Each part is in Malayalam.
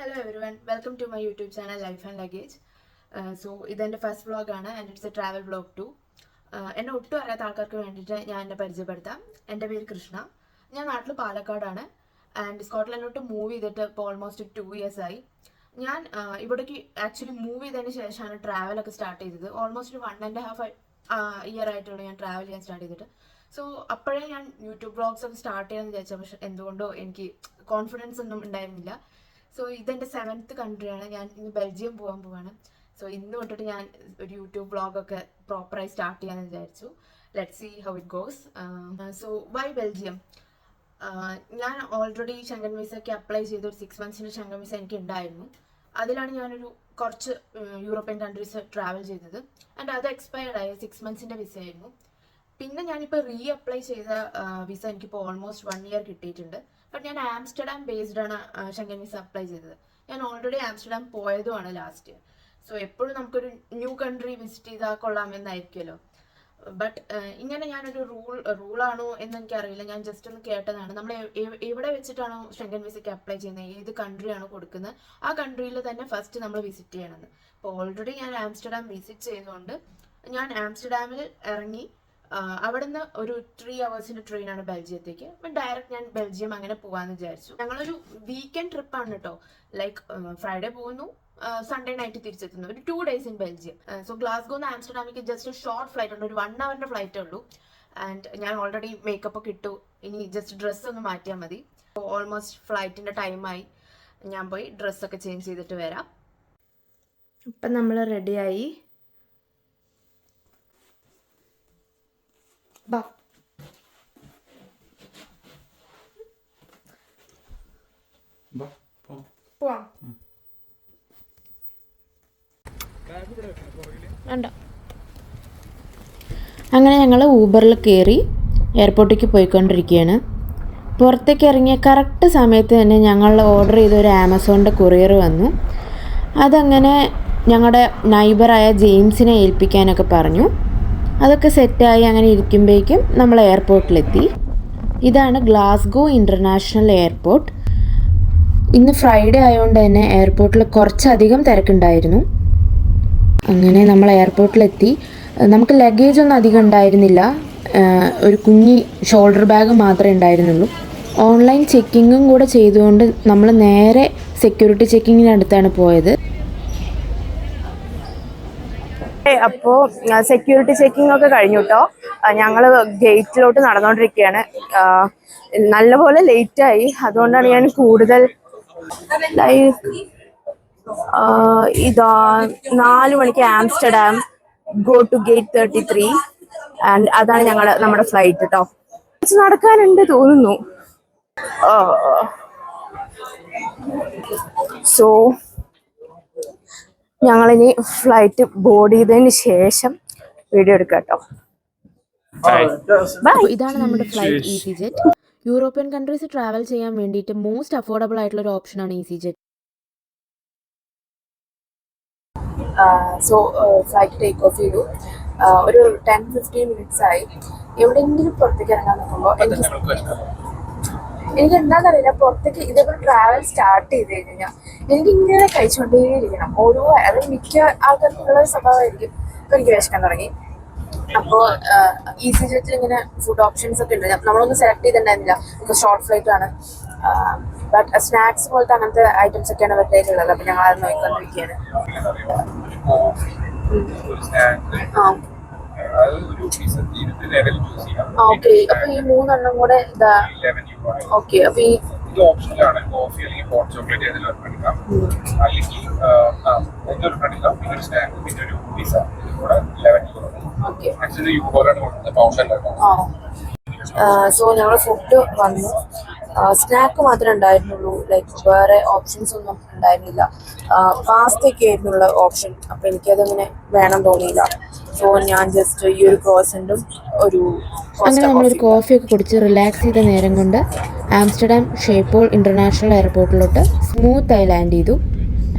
Hello everyone, welcome to my YouTube channel Life and Luggage. So ഇതെൻ്റെ ഫസ്റ്റ് വ്ളോഗാണ് and it's a travel vlog too. എന്നെ ഒട്ടും അറിയാത്ത ആൾക്കാർക്ക് വേണ്ടിയിട്ട് ഞാൻ എന്നെ പരിചയപ്പെടുത്താം. എൻ്റെ പേര് കൃഷ്ണ. ഞാൻ നാട്ടിൽ പാലക്കാടാണ് ആൻഡ് സ്കോട്ട്ലൻഡിലോട്ട് മൂവ് ചെയ്തിട്ട് ഇപ്പോൾ ഓൾമോസ്റ്റ് 2 years ആയി. ഞാൻ ഇവിടേക്ക് ആക്ച്വലി മൂവ് ചെയ്തതിന് ശേഷമാണ് ട്രാവലൊക്കെ സ്റ്റാർട്ട് ചെയ്തത്. ഓൾമോസ്റ്റ് 1.5 year ആയിട്ടുള്ള ഞാൻ ട്രാവൽ ചെയ്യാൻ സ്റ്റാർട്ട് ചെയ്തിട്ട്. സോ അപ്പോഴേ ഞാൻ യൂട്യൂബ് വ്ളോഗ്സ് ഒക്കെ സ്റ്റാർട്ട് ചെയ്യാമെന്ന് വിചാരിച്ചത്, പക്ഷെ എന്തുകൊണ്ടോ എനിക്ക് കോൺഫിഡൻസ് ഒന്നും ഉണ്ടായിരുന്നില്ല. സോ ഇതെൻ്റെ 7th കൺട്രിയാണ്. ഞാൻ ഇന്ന് ബെൽജിയം പോകാൻ പോവാണ്. സോ ഇന്ന് തൊട്ടിട്ട് ഞാൻ ഒരു യൂട്യൂബ് വ്ളോഗൊക്കെ പ്രോപ്പറായി സ്റ്റാർട്ട് ചെയ്യാമെന്ന് വിചാരിച്ചു. Let see how it goes. So why Belgium? ഞാൻ ഓൾറെഡി ഷെങ്കൻ വിസയ്ക്ക് അപ്ലൈ ചെയ്ത് ഒരു 6 months ഷെങ്കൻ വിസ എനിക്ക് ഉണ്ടായിരുന്നു. അതിലാണ് ഞാനൊരു കുറച്ച് യൂറോപ്യൻ കൺട്രീസ് ട്രാവൽ ചെയ്തത് ആൻഡ് അത് എക്സ്പയർഡ് ആയ 6 months വിസ ആയിരുന്നു. പിന്നെ ഞാനിപ്പോൾ അപ്ലൈ ചെയ്ത വിസ എനിക്കിപ്പോൾ ഓൾമോസ്റ്റ് 1 year കിട്ടിയിട്ടുണ്ട്. ബട്ട് ഞാൻ ആംസ്റ്റർഡാം ബേസ്ഡ് ആണ് ഷെങ്കൻ വിസ അപ്ലൈ ചെയ്തത്. ഞാൻ ഓൾറെഡി ആംസ്റ്റർഡാം പോയതുമാണ് ലാസ്റ്റ് ഇയർ. സോ എപ്പോഴും നമുക്കൊരു ന്യൂ കൺട്രി വിസിറ്റ് ചെയ്താൽ കൊള്ളാമെന്നായിരിക്കുമല്ലോ. ബട്ട് ഇങ്ങനെ ഞാനൊരു റൂളാണോ എന്ന് എനിക്കറിയില്ല. ഞാൻ ജസ്റ്റ് ഒന്ന് കേട്ടതാണ്. നമ്മൾ എവിടെ വെച്ചിട്ടാണോ ഷെങ്കൻ വിസയ്ക്ക് അപ്ലൈ ചെയ്യുന്നത്, ഏത് കൺട്രിയാണോ കൊടുക്കുന്നത്, ആ കൺട്രിയിൽ തന്നെ ഫസ്റ്റ് നമ്മൾ വിസിറ്റ് ചെയ്യണമെന്ന്. അപ്പോൾ ഓൾറെഡി ഞാൻ ആംസ്റ്റർഡാം വിസിറ്റ് ചെയ്തുകൊണ്ട് ഞാൻ ആംസ്റ്റർഡാമിൽ ഇറങ്ങി അവിടുന്ന് ഒരു 3 hours ട്രെയിനാണ് ബെൽജിയത്തേക്ക്. അപ്പം ഡയറക്റ്റ് ഞാൻ ബെൽജിയം അങ്ങനെ പോകാമെന്ന് വിചാരിച്ചു. ഞങ്ങളൊരു വീക്കെൻഡ് ട്രിപ്പാണ് കേട്ടോ. ലൈക്ക് ഫ്രൈഡേ പോകുന്നു, സൺഡേ നൈറ്റ് തിരിച്ചെത്തുന്നു. ഒരു 2 days ഇൻ ബെൽജിയം. സോ ഗ്ലാസ്ഗോന്ന് ആംസ്റ്റർഡാമിലേക്ക് ജസ്റ്റ് ഷോർട്ട് ഫ്ലൈറ്റ് ഉണ്ട്, ഒരു 1 hour ഫ്ലൈറ്റേ ഉള്ളൂ. ആൻഡ് ഞാൻ ഓൾറെഡി മേക്കപ്പ് ഒക്കെ ഇട്ടു, ഇനി ജസ്റ്റ് ഡ്രസ്സ് ഒന്ന് മാറ്റിയാൽ മതി. ഓൾമോസ്റ്റ് ഫ്ലൈറ്റിൻ്റെ ടൈമായി. ഞാൻ പോയി ഡ്രസ്സൊക്കെ ചേഞ്ച് ചെയ്തിട്ട് വരാം. ഇപ്പം നമ്മൾ റെഡിയായി. ബാ പോവാം. അങ്ങനെ ഞങ്ങൾ ഊബറിൽ കയറി എയർപോർട്ടിലേക്ക് പോയിക്കൊണ്ടിരിക്കുകയാണ്. പുറത്തേക്ക് ഇറങ്ങിയ കറക്റ്റ് സമയത്ത് തന്നെ ഞങ്ങൾ ഓർഡർ ചെയ്ത ഒരു ആമസോണിൻ്റെ കൊറിയർ വന്നു. അതങ്ങനെ ഞങ്ങളുടെ നൈബറായ ജെയിംസിനെ ഏൽപ്പിക്കാനൊക്കെ പറഞ്ഞു. അതൊക്കെ സെറ്റായി അങ്ങനെ ഇരിക്കുമ്പോഴേക്കും നമ്മൾ എയർപോർട്ടിലെത്തി. ഇതാണ് ഗ്ലാസ്ഗോ ഇൻ്റർനാഷണൽ എയർപോർട്ട്. ഇന്ന് ഫ്രൈഡേ ആയതുകൊണ്ട് തന്നെ എയർപോർട്ടിൽ കുറച്ചധികം തിരക്കുണ്ടായിരുന്നു. അങ്ങനെ നമ്മൾ എയർപോർട്ടിലെത്തി. നമുക്ക് ലഗേജ് ഒന്നും അധികം ഉണ്ടായിരുന്നില്ല. ഒരു കുഞ്ഞി ഷോൾഡർ ബാഗ് മാത്രമേ ഉണ്ടായിരുന്നുള്ളൂ. ഓൺലൈൻ ചെക്കിങ്ങും കൂടെ ചെയ്തുകൊണ്ട് നമ്മൾ നേരെ സെക്യൂരിറ്റി ചെക്കിങ്ങിനടുത്താണ് പോയത്. അപ്പോൾ സെക്യൂരിറ്റി ചെക്കിംഗ് ഒക്കെ കഴിഞ്ഞു കേട്ടോ. ഞങ്ങൾ ഗേറ്റിലോട്ട് നടന്നുകൊണ്ടിരിക്കുകയാണ്. നല്ലപോലെ ലേറ്റായി, അതുകൊണ്ടാണ് ഞാൻ കൂടുതൽ ഇതാ 4 മണിക്ക് Amsterdam, go to gate 33 and അതാണ് നമ്മുടെ ഫ്ലൈറ്റ് കേട്ടോ. കുറച്ച് നടക്കാനുണ്ട് തോന്നുന്നു. സോ ഞങ്ങളിനി ഫ്ലൈറ്റ് ബോർഡ് ചെയ്തതിന് ശേഷം വീഡിയോ എടുക്കാം കേട്ടോ. ഇതാണ് നമ്മുടെ flight EasyJet. European countries travel ചെയ്യാൻ വേണ്ടിയിട്ട് മോസ്റ്റ് അഫോർഡബിൾ ആയിട്ടുള്ള ഒരു ഓപ്ഷനാണ് EasyJet. So flight take off ചെയ്തു. ഒരു 10-15 minutes ആയി. എവിടെയെങ്കിലും പുറത്തേക്ക് ഇറങ്ങാൻ നോക്കുമ്പോൾ എനിക്ക് എന്താണെന്നറിയില്ല, പുറത്തേക്ക് ഇതേപോലെ ട്രാവൽ സ്റ്റാർട്ട് ചെയ്ത് കഴിഞ്ഞാൽ എനിക്കിങ്ങനെ കഴിച്ചുകൊണ്ടേയിരിക്കണം. അതായത് മിക്ക ആൾക്കാർക്കുള്ള സ്വഭാവമായിരിക്കും. അപ്പോൾ എനിക്ക് വിശക്കാൻ തുടങ്ങി. അപ്പോൾ EasyJet ഇങ്ങനെ ഫുഡ് ഓപ്ഷൻസ് ഒക്കെ ഉണ്ട്. നമ്മളൊന്നും സെലക്ട് ചെയ്തിട്ടുണ്ടായിരുന്നില്ല, ബിക്കോസ് ഷോർട്ട് ഫ്ലൈറ്റ് ആണ്. ബട്ട് സ്നാക്സ് പോലത്തെ അങ്ങനത്തെ ഐറ്റംസ് ഒക്കെയാണ് അവരുടേക്കുള്ളത്. അപ്പോൾ ഞങ്ങൾ അത് നോക്കിക്കൊണ്ടിരിക്കുകയാണ്. ഓക്കെ, അപ്പൊ ഈ 3 കൂടെ ഇതാ. ഓക്കെ, അപ്പൊ ഈ ഓപ്ഷനിലാണ് കോഫി അല്ലെങ്കിൽ ഹോട്ട് ചോക്ലേറ്റ് ഏതെങ്കിലും എടുക്കാം, അല്ലെങ്കിൽ ഒരു സ്നാക്ക് പിന്നെ ഒരു പിസ്സ. കൂടെ 11 euro. ഓക്കെ, ആക്ച്വലി യൂറോയാണ് കൊടുക്കുന്നത്, പൗണ്ടല്ല. സോ ഞങ്ങൾ ഫുഡ് വന്നു. സ്നാക്ക് മാത്രമേ ഉണ്ടായിരുന്നുള്ളൂ, ലൈക്ക് വേറെ ഓപ്ഷൻസ് ഒന്നും ഉണ്ടായിരുന്നില്ല. പാസ്തയൊക്കെ ആയിരുന്നുള്ള ഓപ്ഷൻ. അപ്പോൾ എനിക്കതങ്ങനെ വേണം തോന്നിയില്ല. സോ ഞാൻ ജസ്റ്റ് ഈ ഒരു ക്രോസൻറ്റും അങ്ങനെ നമ്മളൊരു കോഫിയൊക്കെ കുടിച്ച് റിലാക്സ് ചെയ്ത നേരം കൊണ്ട് ആംസ്റ്റർഡാം ഷേപ്പോൾ ഇൻ്റർനാഷണൽ എയർപോർട്ടിലോട്ട് സ്മൂത്തായി ലാൻഡ് ചെയ്തു.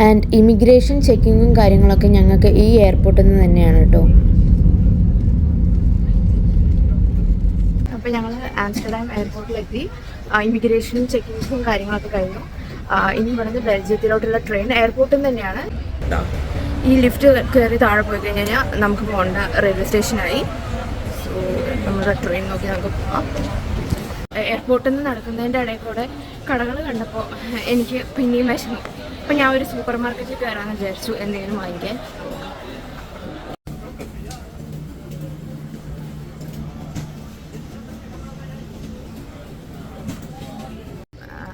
ആൻഡ് ഇമിഗ്രേഷൻ ചെക്കിങ്ങും കാര്യങ്ങളൊക്കെ ഞങ്ങൾക്ക് ഈ എയർപോർട്ടിൽ നിന്ന് തന്നെയാണ് കേട്ടോ. അപ്പോൾ ഞങ്ങൾ ആംസ്റ്റർഡാം എയർപോർട്ടിലെത്തി. ഇമിഗ്രേഷൻ ചെക്കിങ്സും കാര്യങ്ങളൊക്കെ കഴിഞ്ഞു. ഇനി ഇവിടുന്ന് ബെൽജിയത്തിലോട്ടുള്ള ട്രെയിൻ എയർപോർട്ടിൽ നിന്ന് തന്നെയാണ്. ഈ ലിഫ്റ്റ് കയറി താഴെ പോയി കഴിഞ്ഞാൽ നമുക്ക് പോകേണ്ട റെയിൽവേ സ്റ്റേഷനായി. സോ നമ്മുടെ ട്രെയിൻ നോക്കി നമുക്ക് പോകാം. എയർപോർട്ടിൽ നിന്ന് നടക്കുന്നതിൻ്റെ ഇടയിൽ കൂടെ കടകൾ കണ്ടപ്പോൾ എനിക്ക് പിന്നെയും വിഷമം. അപ്പം ഞാൻ ഒരു സൂപ്പർ മാർക്കറ്റിൽ കയറാമെന്ന് വിചാരിച്ചു എന്തെങ്കിലും വാങ്ങിക്കാൻ.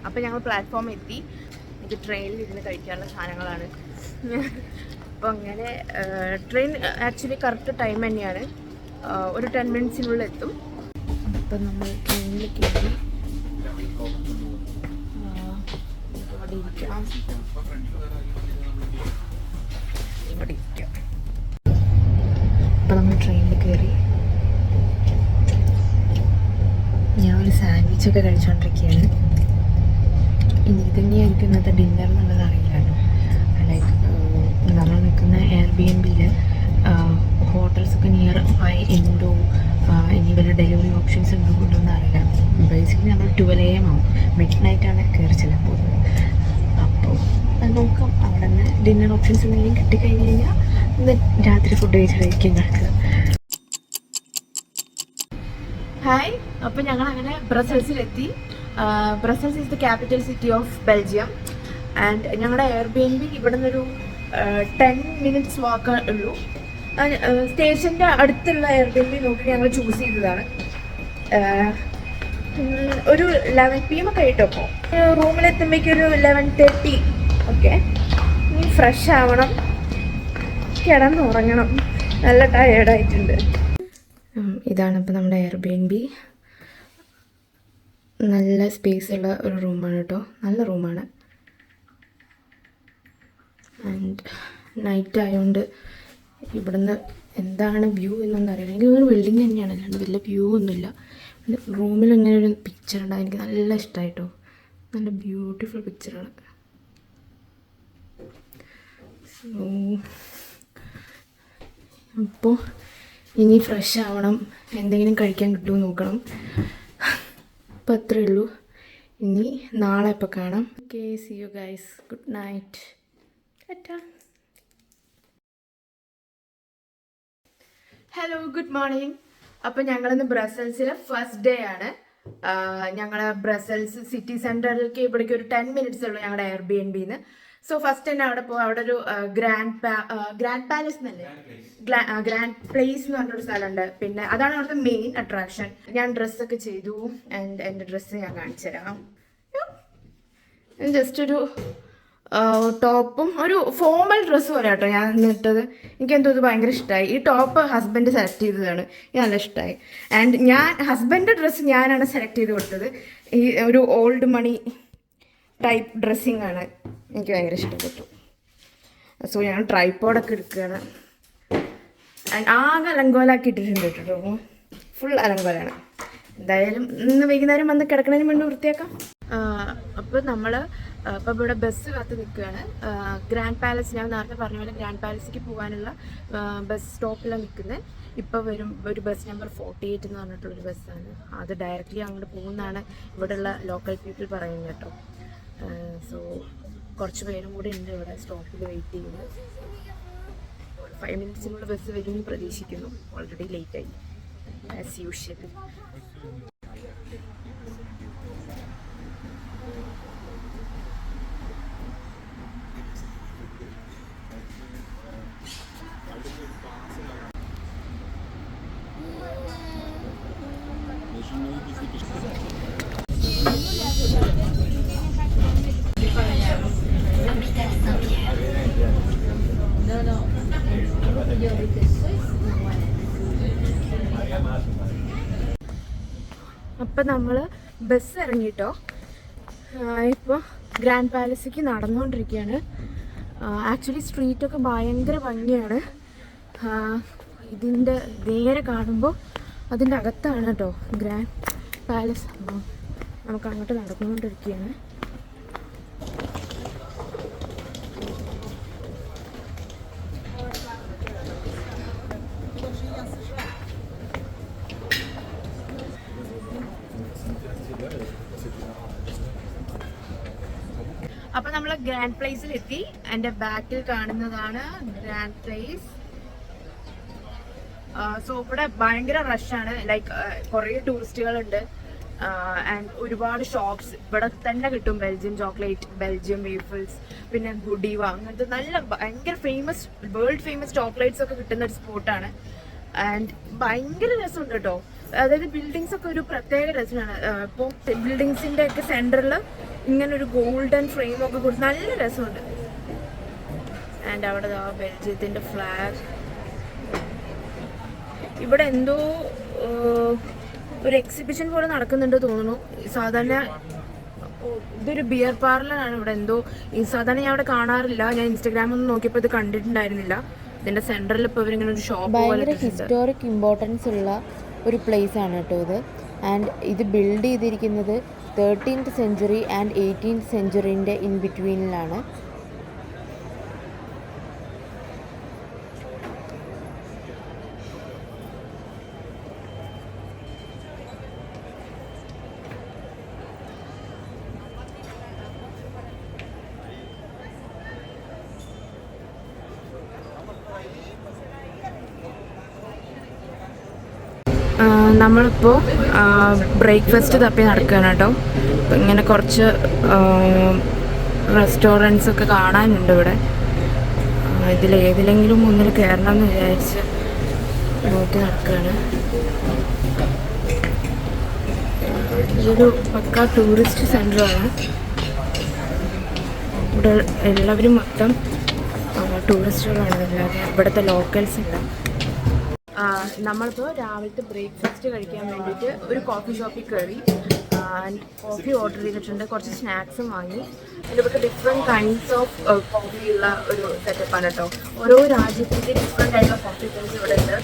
അപ്പം ഞങ്ങൾ പ്ലാറ്റ്ഫോമിൽ എത്തി. ഇത് ട്രെയിനിൽ ഇരുന്ന് കഴിക്കാനുള്ള സാധനങ്ങളാണ്. അപ്പോൾ അങ്ങനെ ട്രെയിൻ ആക്ച്വലി കറക്റ്റ് ടൈം തന്നെയാണ്, ഒരു 10 മിനിറ്റ്സിനുള്ളിൽ എത്തും. അപ്പം നമ്മൾ ട്രെയിനിൽ കയറി അവിടെ ഇരിക്കാം. ഇവിടെ ഇരിക്കാം. അപ്പം നമ്മൾ ട്രെയിനിൽ കയറി ഞാൻ ഒരു സാൻഡ്വിച്ചൊക്കെ കഴിച്ചുകൊണ്ടിരിക്കുകയാണ്. ഇനി ഇതന്നെയായിരിക്കും ഇന്നത്തെ ഡിന്നർ എന്നുള്ളത് അറിയില്ലല്ലോ. ലൈക്ക് നമ്മൾ നിൽക്കുന്ന എയർബിഎൻബിയിൽ ഹോട്ടൽസൊക്കെ നിയർ ബൈ ഉണ്ടോ, ഇനി വല്ല ഡെലിവറി ഓപ്ഷൻസ് ഉണ്ടോ കൊണ്ടൊന്നും അറിയില്ല. ബേസിക്കലി നമ്മൾ 12 AM ആവും, മിഡ് നൈറ്റാണ് കയറി ചെല്ലാൻ പോകുന്നത്. അപ്പോൾ നോക്കാം, അവിടെ നിന്ന് ഡിന്നർ ഓപ്ഷൻസ് എന്തെങ്കിലും കിട്ടിക്കഴിഞ്ഞ് കഴിഞ്ഞാൽ ഇന്ന് രാത്രി ഫുഡ് കഴിച്ചിട്ടായിരിക്കും കിടക്കുക. ഹായ്, അപ്പോൾ ഞങ്ങൾ അങ്ങനെ ബ്രസൽസിലെത്തി. Brussels is the capital city of Belgium. And ഞങ്ങളുടെ എയർബിഎൻബി ഇവിടെ നിന്നൊരു 10 മിനിറ്റ്സ് വാക്ക് ഉള്ളൂ. സ്റ്റേഷൻ്റെ അടുത്തുള്ള എയർബിഎൻബി നോക്കി ഞങ്ങൾ ചൂസ് ചെയ്തതാണ്. ഒരു 11 PM ഒക്കെ ആയിട്ടപ്പോൾ റൂമിലെത്തുമ്പോഴേക്കും ഒരു 11:30 ഓക്കെ. ഇനി ഫ്രഷ് ആവണം, കിടന്നുറങ്ങണം, നല്ല ടയേർഡായിട്ടുണ്ട്. ഇതാണ് ഇപ്പോൾ നമ്മുടെ എയർബിഎൻബി. നല്ല സ്പേസ് ഉള്ള ഒരു റൂമാണ് കേട്ടോ, നല്ല റൂമാണ്. ആൻഡ് നൈറ്റ് ആയതുകൊണ്ട് ഇവിടുന്ന് എന്താണ് വ്യൂ എന്നൊന്നും അറിയില്ല. എനിക്ക് ഒരു ബിൽഡിങ് തന്നെയാണ്, അല്ലാണ്ട് വലിയ വ്യൂ ഒന്നുമില്ല. റൂമിൽ ഇങ്ങനെ ഒരു പിക്ചർ ഉണ്ടാകും, എനിക്ക് നല്ല ഇഷ്ടമായിട്ടോ. നല്ല ബ്യൂട്ടിഫുൾ പിക്ചറാണ്. സോ അപ്പോൾ ഇനി ഫ്രഷ് ആവണം, എന്തെങ്കിലും കഴിക്കാൻ കിട്ടുമോ നോക്കണം. അപ്പോൾ അത്രയേ ഉള്ളൂ. ഇനി നാളെ ഇപ്പോൾ കാണാം. Okay, see you guys, good night. Hello, good morning. അപ്പോൾ ഞങ്ങളിന്ന് ബ്രസൽസിലെ ഫസ്റ്റ് ഡേ ആണ്. ഞങ്ങൾ ബ്രസൽസ് സിറ്റി സെൻറ്ററിലേക്ക് ഇവിടേക്ക് ഒരു 10 മിനിറ്റ്സ് ഉള്ളൂ ഞങ്ങളുടെ എയർബിഎൻബിന്ന്. സോ ഫസ്റ്റ് തന്നെ അവിടെ പോകും. അവിടെ ഒരു ഗ്രാൻഡ് പാലസ് എന്നല്ലേ, ഗ്രാൻഡ് പ്ലേസ് എന്ന് പറഞ്ഞൊരു സ്ഥലമുണ്ട്. പിന്നെ അതാണ് അവിടുത്തെ മെയിൻ അട്രാക്ഷൻ. ഞാൻ ഡ്രസ്സൊക്കെ ചെയ്തു. ആൻഡ് എൻ്റെ ഡ്രസ്സ് ഞാൻ കാണിച്ചു തരാം. ജസ്റ്റ് ഒരു ടോപ്പും ഒരു ഫോമൽ ഡ്രസ്സ് പോലെ കേട്ടോ ഞാൻ ഇട്ടത്. എനിക്കെന്തോ ഇത് ഭയങ്കര ഇഷ്ടമായി. ഈ ടോപ്പ് ഹസ്ബൻഡ് സെലക്ട് ചെയ്തതാണ്, എനിക്ക് നല്ല ഇഷ്ടമായി. ആൻഡ് ഹസ്ബൻഡിൻ്റെ ഡ്രസ്സ് ഞാനാണ് സെലക്ട് ചെയ്ത് കൊടുത്തത്. ഈ ഒരു ഓൾഡ് മണി ടൈപ്പ് ഡ്രസ്സിങ് ആണ്, എനിക്ക് ഭയങ്കര ഇഷ്ടപ്പെട്ടു. സോ ഞാൻ ട്രൈപ്പോഡൊക്കെ എടുക്കുകയാണ്. ആൻഡ് ആകെ അലങ്കോലാക്കി ഇട്ടിട്ടുണ്ട് കേട്ടോ, ഫുൾ അലങ്കോലാണ്. എന്തായാലും ഇന്ന് വൈകുന്നേരം വന്ന് കിടക്കണതിന് വേണ്ടി വൃത്തിയാക്കാം. അപ്പോൾ നമ്മൾ ഇപ്പോൾ ഇവിടെ ബസ് കാത്ത് നിൽക്കുകയാണ്. ഗ്രാൻഡ് പാലസ്, ഞാൻ നേരത്തെ പറഞ്ഞ പോലെ ഗ്രാൻഡ് പാലസിലേക്ക് പോകാനുള്ള ബസ് സ്റ്റോപ്പിലാണ് നിൽക്കുന്നത്. ഇപ്പോൾ വരും ഒരു ബസ് നമ്പർ 48 എന്ന് പറഞ്ഞിട്ടുള്ളൊരു ബസ്സാണ്. അത് ഡയറക്റ്റ്ലി അങ്ങോട്ട് പോകുന്നതാണ് ഇവിടെയുള്ള ലോക്കൽ പീപ്പിൾ പറയുന്നത് കേട്ടോ. സോ കുറച്ച് പേരും കൂടി ഉണ്ട് ഇവിടെ സ്റ്റോപ്പിൽ വെയിറ്റ് ചെയ്യുന്നത്. 5 മിനിറ്റ്സിനുള്ള ബസ് വരുമെന്ന് പ്രതീക്ഷിക്കുന്നു. ഓൾറെഡി ലേറ്റായി ആസ് യൂഷ്വൽ. അപ്പം നമ്മൾ ബസ് ഇറങ്ങിയിട്ടോ. ഇപ്പോൾ ഗ്രാൻഡ് പാലസിലേക്ക് നടന്നുകൊണ്ടിരിക്കുകയാണ്. ആക്ച്വലി സ്ട്രീറ്റൊക്കെ ഭയങ്കര ഭംഗിയാണ്. ഇതിൻ്റെ നേരെ കാണുമ്പോൾ അതിൻ്റെ അകത്താണ് കേട്ടോ ഗ്രാൻഡ് പാലസ്. നമുക്ക് അങ്ങോട്ട് നടന്നുകൊണ്ടിരിക്കുകയാണ്. അപ്പൊ നമ്മൾ ഗ്രാൻഡ് പ്ലേസിൽ എത്തി. എന്റെ ബാക്കിൽ കാണുന്നതാണ് ഗ്രാൻഡ് പ്ലേസ്. സോ ഇവിടെ ഭയങ്കര റഷാണ്. ലൈക്ക് കുറേ ടൂറിസ്റ്റുകളുണ്ട്. ആൻഡ് ഒരുപാട് ഷോപ്സ് ഇവിടെ തന്നെ കിട്ടും. ബെൽജിയം ചോക്ലേറ്റ്, ബെൽജിയം വേഫിൾസ്, പിന്നെ ഗുഡീവ, അങ്ങനത്തെ നല്ല ഭയങ്കര വേൾഡ് ഫേമസ് ചോക്ലേറ്റ്സ് ഒക്കെ കിട്ടുന്ന ഒരു സ്പോട്ടാണ്. ആൻഡ് ഭയങ്കര രസമുണ്ട് കേട്ടോ. അതായത് ബിൽഡിങ്സ് ഒക്കെ ഒരു പ്രത്യേക രസമാണ്. ഇപ്പോൾ ബിൽഡിങ്സിന്റെ ഒക്കെ സെന്ററിൽ ഇങ്ങനെ ഒരു ഗോൾഡൻ ഫ്രെയിം ഒക്കെ കൊടുത്ത് നല്ല രസമുണ്ട്. ആൻഡ് അവിടെ ബെൽജിയത്തിന്റെ ഫ്ലാഗ്. ഇവിടെ എന്തോ ഒരു എക്സിബിഷൻ പോലെ നടക്കുന്നുണ്ട് തോന്നുന്നു. സാധാരണ ഇതൊരു ബിയർ പാർലറാണ്. ഇവിടെ എന്തോ സാധാരണ ഞാൻ അവിടെ കാണാറില്ല. ഞാൻ ഇൻസ്റ്റാഗ്രാമിൽ ഒന്ന് നോക്കിയപ്പോൾ ഇത് കണ്ടിട്ടുണ്ടായിരുന്നില്ല. ഇതിന്റെ സെന്ററിൽ ഇപ്പോൾ ഇവരിങ്ങനെ ഒരു ഷോപ്പ് പോലെ. ഹിസ്റ്റോറിക് ഇമ്പോർട്ടൻസ് ഉള്ള ഒരു പ്ലേസ് ആണ് കേട്ടോ ഇത്. ആൻഡ് ഇത് ബിൽഡ് ചെയ്തിരിക്കുന്നത് 13th സെഞ്ച്വറി ആൻഡ് 18th സെഞ്ച്വറിൻ്റെ ഇൻ ബിറ്റ്വീനിലാണ്. നമ്മളിപ്പോൾ ബ്രേക്ക്ഫാസ്റ്റ് തപ്പി നടക്കുകയാണ് കേട്ടോ. അപ്പം ഇങ്ങനെ കുറച്ച് റെസ്റ്റോറൻറ്റ്സ് ഒക്കെ കാണാനുണ്ട് ഇവിടെ. ഇതിലേതിലെങ്കിലും ഒന്നിൽ കയറണം എന്ന് വിചാരിച്ച് നോക്കി നടക്കുകയാണ്. ഇതൊരു പക്ക ടൂറിസ്റ്റ് സെൻ്ററാണ്. ഇവിടെ എല്ലാവരും മൊത്തം ടൂറിസ്റ്റുകളാണ്, അല്ലാതെ ഇവിടുത്തെ ലോക്കൽസ് ഇല്ല. നമ്മളിപ്പോൾ രാവിലത്തെ ബ്രേക്ക്ഫാസ്റ്റ് കഴിക്കാൻ വേണ്ടിയിട്ട് ഒരു കോഫി ഷോപ്പിൽ കയറി. കോഫി ഓർഡർ ചെയ്തിട്ടുണ്ട്. കുറച്ച് സ്നാക്സും വാങ്ങി. ഇവിടുത്തെ ഡിഫറെൻറ്റ് കൈൻഡ്സ് ഓഫ് കോഫി ഉള്ള ഒരു സെറ്റപ്പാണ് കേട്ടോ. ഓരോ രാജ്യത്തിൻ്റെ ഡിഫറെൻ്റ് ആയിട്ടുള്ള കോഫി ബീൻസ് ഇവിടെ ഉണ്ട്.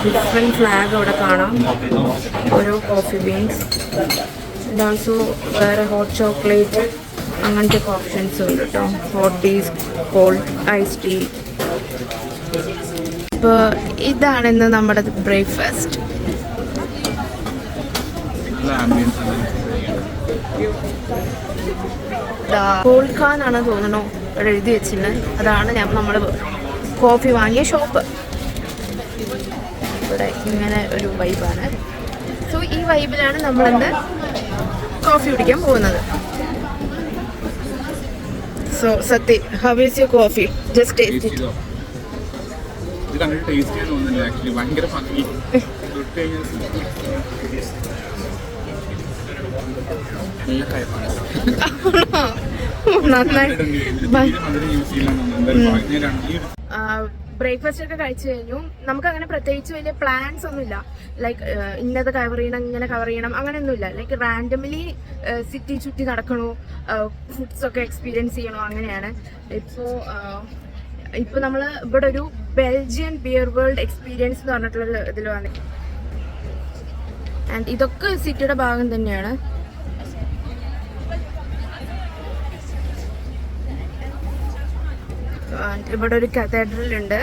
ഡിഫറെൻറ്റ് ഫ്ലാഗ് അവിടെ കാണാം, ഓരോ കോഫി ബീൻസ്. ഓൾസോ വേറെ ഹോട്ട് ചോക്ലേറ്റ് അങ്ങനത്തെ ഓപ്ഷൻസും ഉണ്ട് കേട്ടോ. Hot teas, cold ice tea. ഇപ്പോൾ ഇതാണിന്ന് നമ്മുടെ ബ്രേക്ക്ഫാസ്റ്റ്. കോൾഖാന്നാണ് തോന്നണോ ഇവിടെ എഴുതി വെച്ചിട്ടുണ്ട്. അതാണ് നമ്മൾ കോഫി വാങ്ങിയ ഷോപ്പ്. ഇവിടെ ഇങ്ങനെ ഒരു വൈബാണ്. സോ ഈ വൈബിലാണ് നമ്മളിന്ന് കോഫി കുടിക്കാൻ പോകുന്നത്. So Satya, how is your coffee? Just taste it. ഇത് കണ്ടിട്ട് ടേസ്റ്റ് ചെയ്യാൻ തോന്നുന്നില്ല. ആക്ച്വലി ഭയങ്കര ഭംഗി. നല്ല കയ്പാണ്. നന്നായി. യൂസ് ചെയ്യില്ല. ബ്രേക്ക്ഫാസ്റ്റ് ഒക്കെ കഴിച്ചു കഴിഞ്ഞു. നമുക്ക് അങ്ങനെ പ്രത്യേകിച്ച് വലിയ പ്ലാൻസ് ഒന്നുമില്ല. ലൈക്ക് ഇന്നത് കവർ ചെയ്യണം, ഇങ്ങനെ കവർ ചെയ്യണം, അങ്ങനെയൊന്നുമില്ല. ലൈക്ക് റാൻഡംലി സിറ്റി ചുറ്റി നടക്കണോ, ഫുഡ്സ് ഒക്കെ എക്സ്പീരിയൻസ് ചെയ്യണോ, അങ്ങനെയാണ്. ഇപ്പോൾ നമ്മൾ ഇവിടെ ഒരു ബെൽജിയൻ ബിയർ വേൾഡ് എക്സ്പീരിയൻസ് എന്ന് പറഞ്ഞിട്ടുള്ള ഇതിൽ വന്നു. ആൻഡ് ഇതൊക്കെ സിറ്റിയുടെ ഭാഗം തന്നെയാണ്. ഇവിടെ ഒരു കത്തീഡ്രൽ ഉണ്ട്.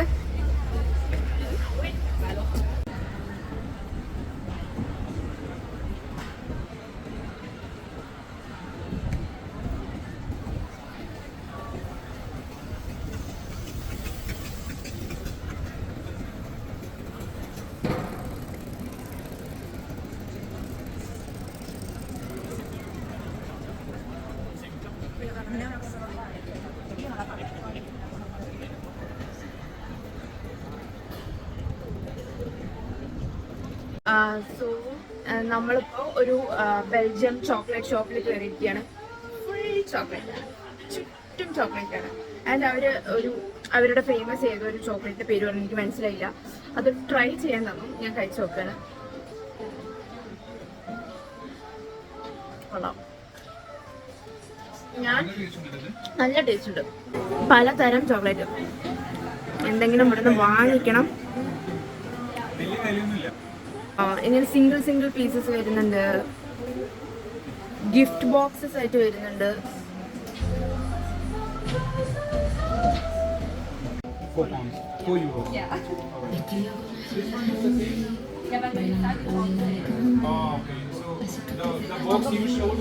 സോ നമ്മളിപ്പോൾ ഒരു ബെൽജിയം ചോക്ലേറ്റ് ഷോപ്പിൽ കയറിയിരിക്കുകയാണ്. ഫുൾ ചോക്ലേറ്റ് ആണ്, ചുറ്റും ചോക്ലേറ്റ് ആണ്. ആൻഡ് അവരുടെ ഫേമസ് ഏതൊരു ചോക്ലേറ്റിൻ്റെ പേര് പറഞ്ഞ് എനിക്ക് മനസ്സിലായില്ല. അത് ട്രൈ ചെയ്യാൻ തന്നു. ഞാൻ കഴിച്ചു നോക്കുകയാണ്. കൊള്ളാം, നല്ല ടേസ്റ്റ് ഉണ്ട്. പലതരം ചോക്ലേറ്റ്. എന്തെങ്കിലും ഇവിടുന്ന് വാങ്ങിക്കണം. ഇങ്ങനെ സിംഗിൾ പീസസ് വരുന്നുണ്ട്. ഗിഫ്റ്റ് ബോക്സസ് ആയിട്ട് വരുന്നുണ്ട്. The box you showed,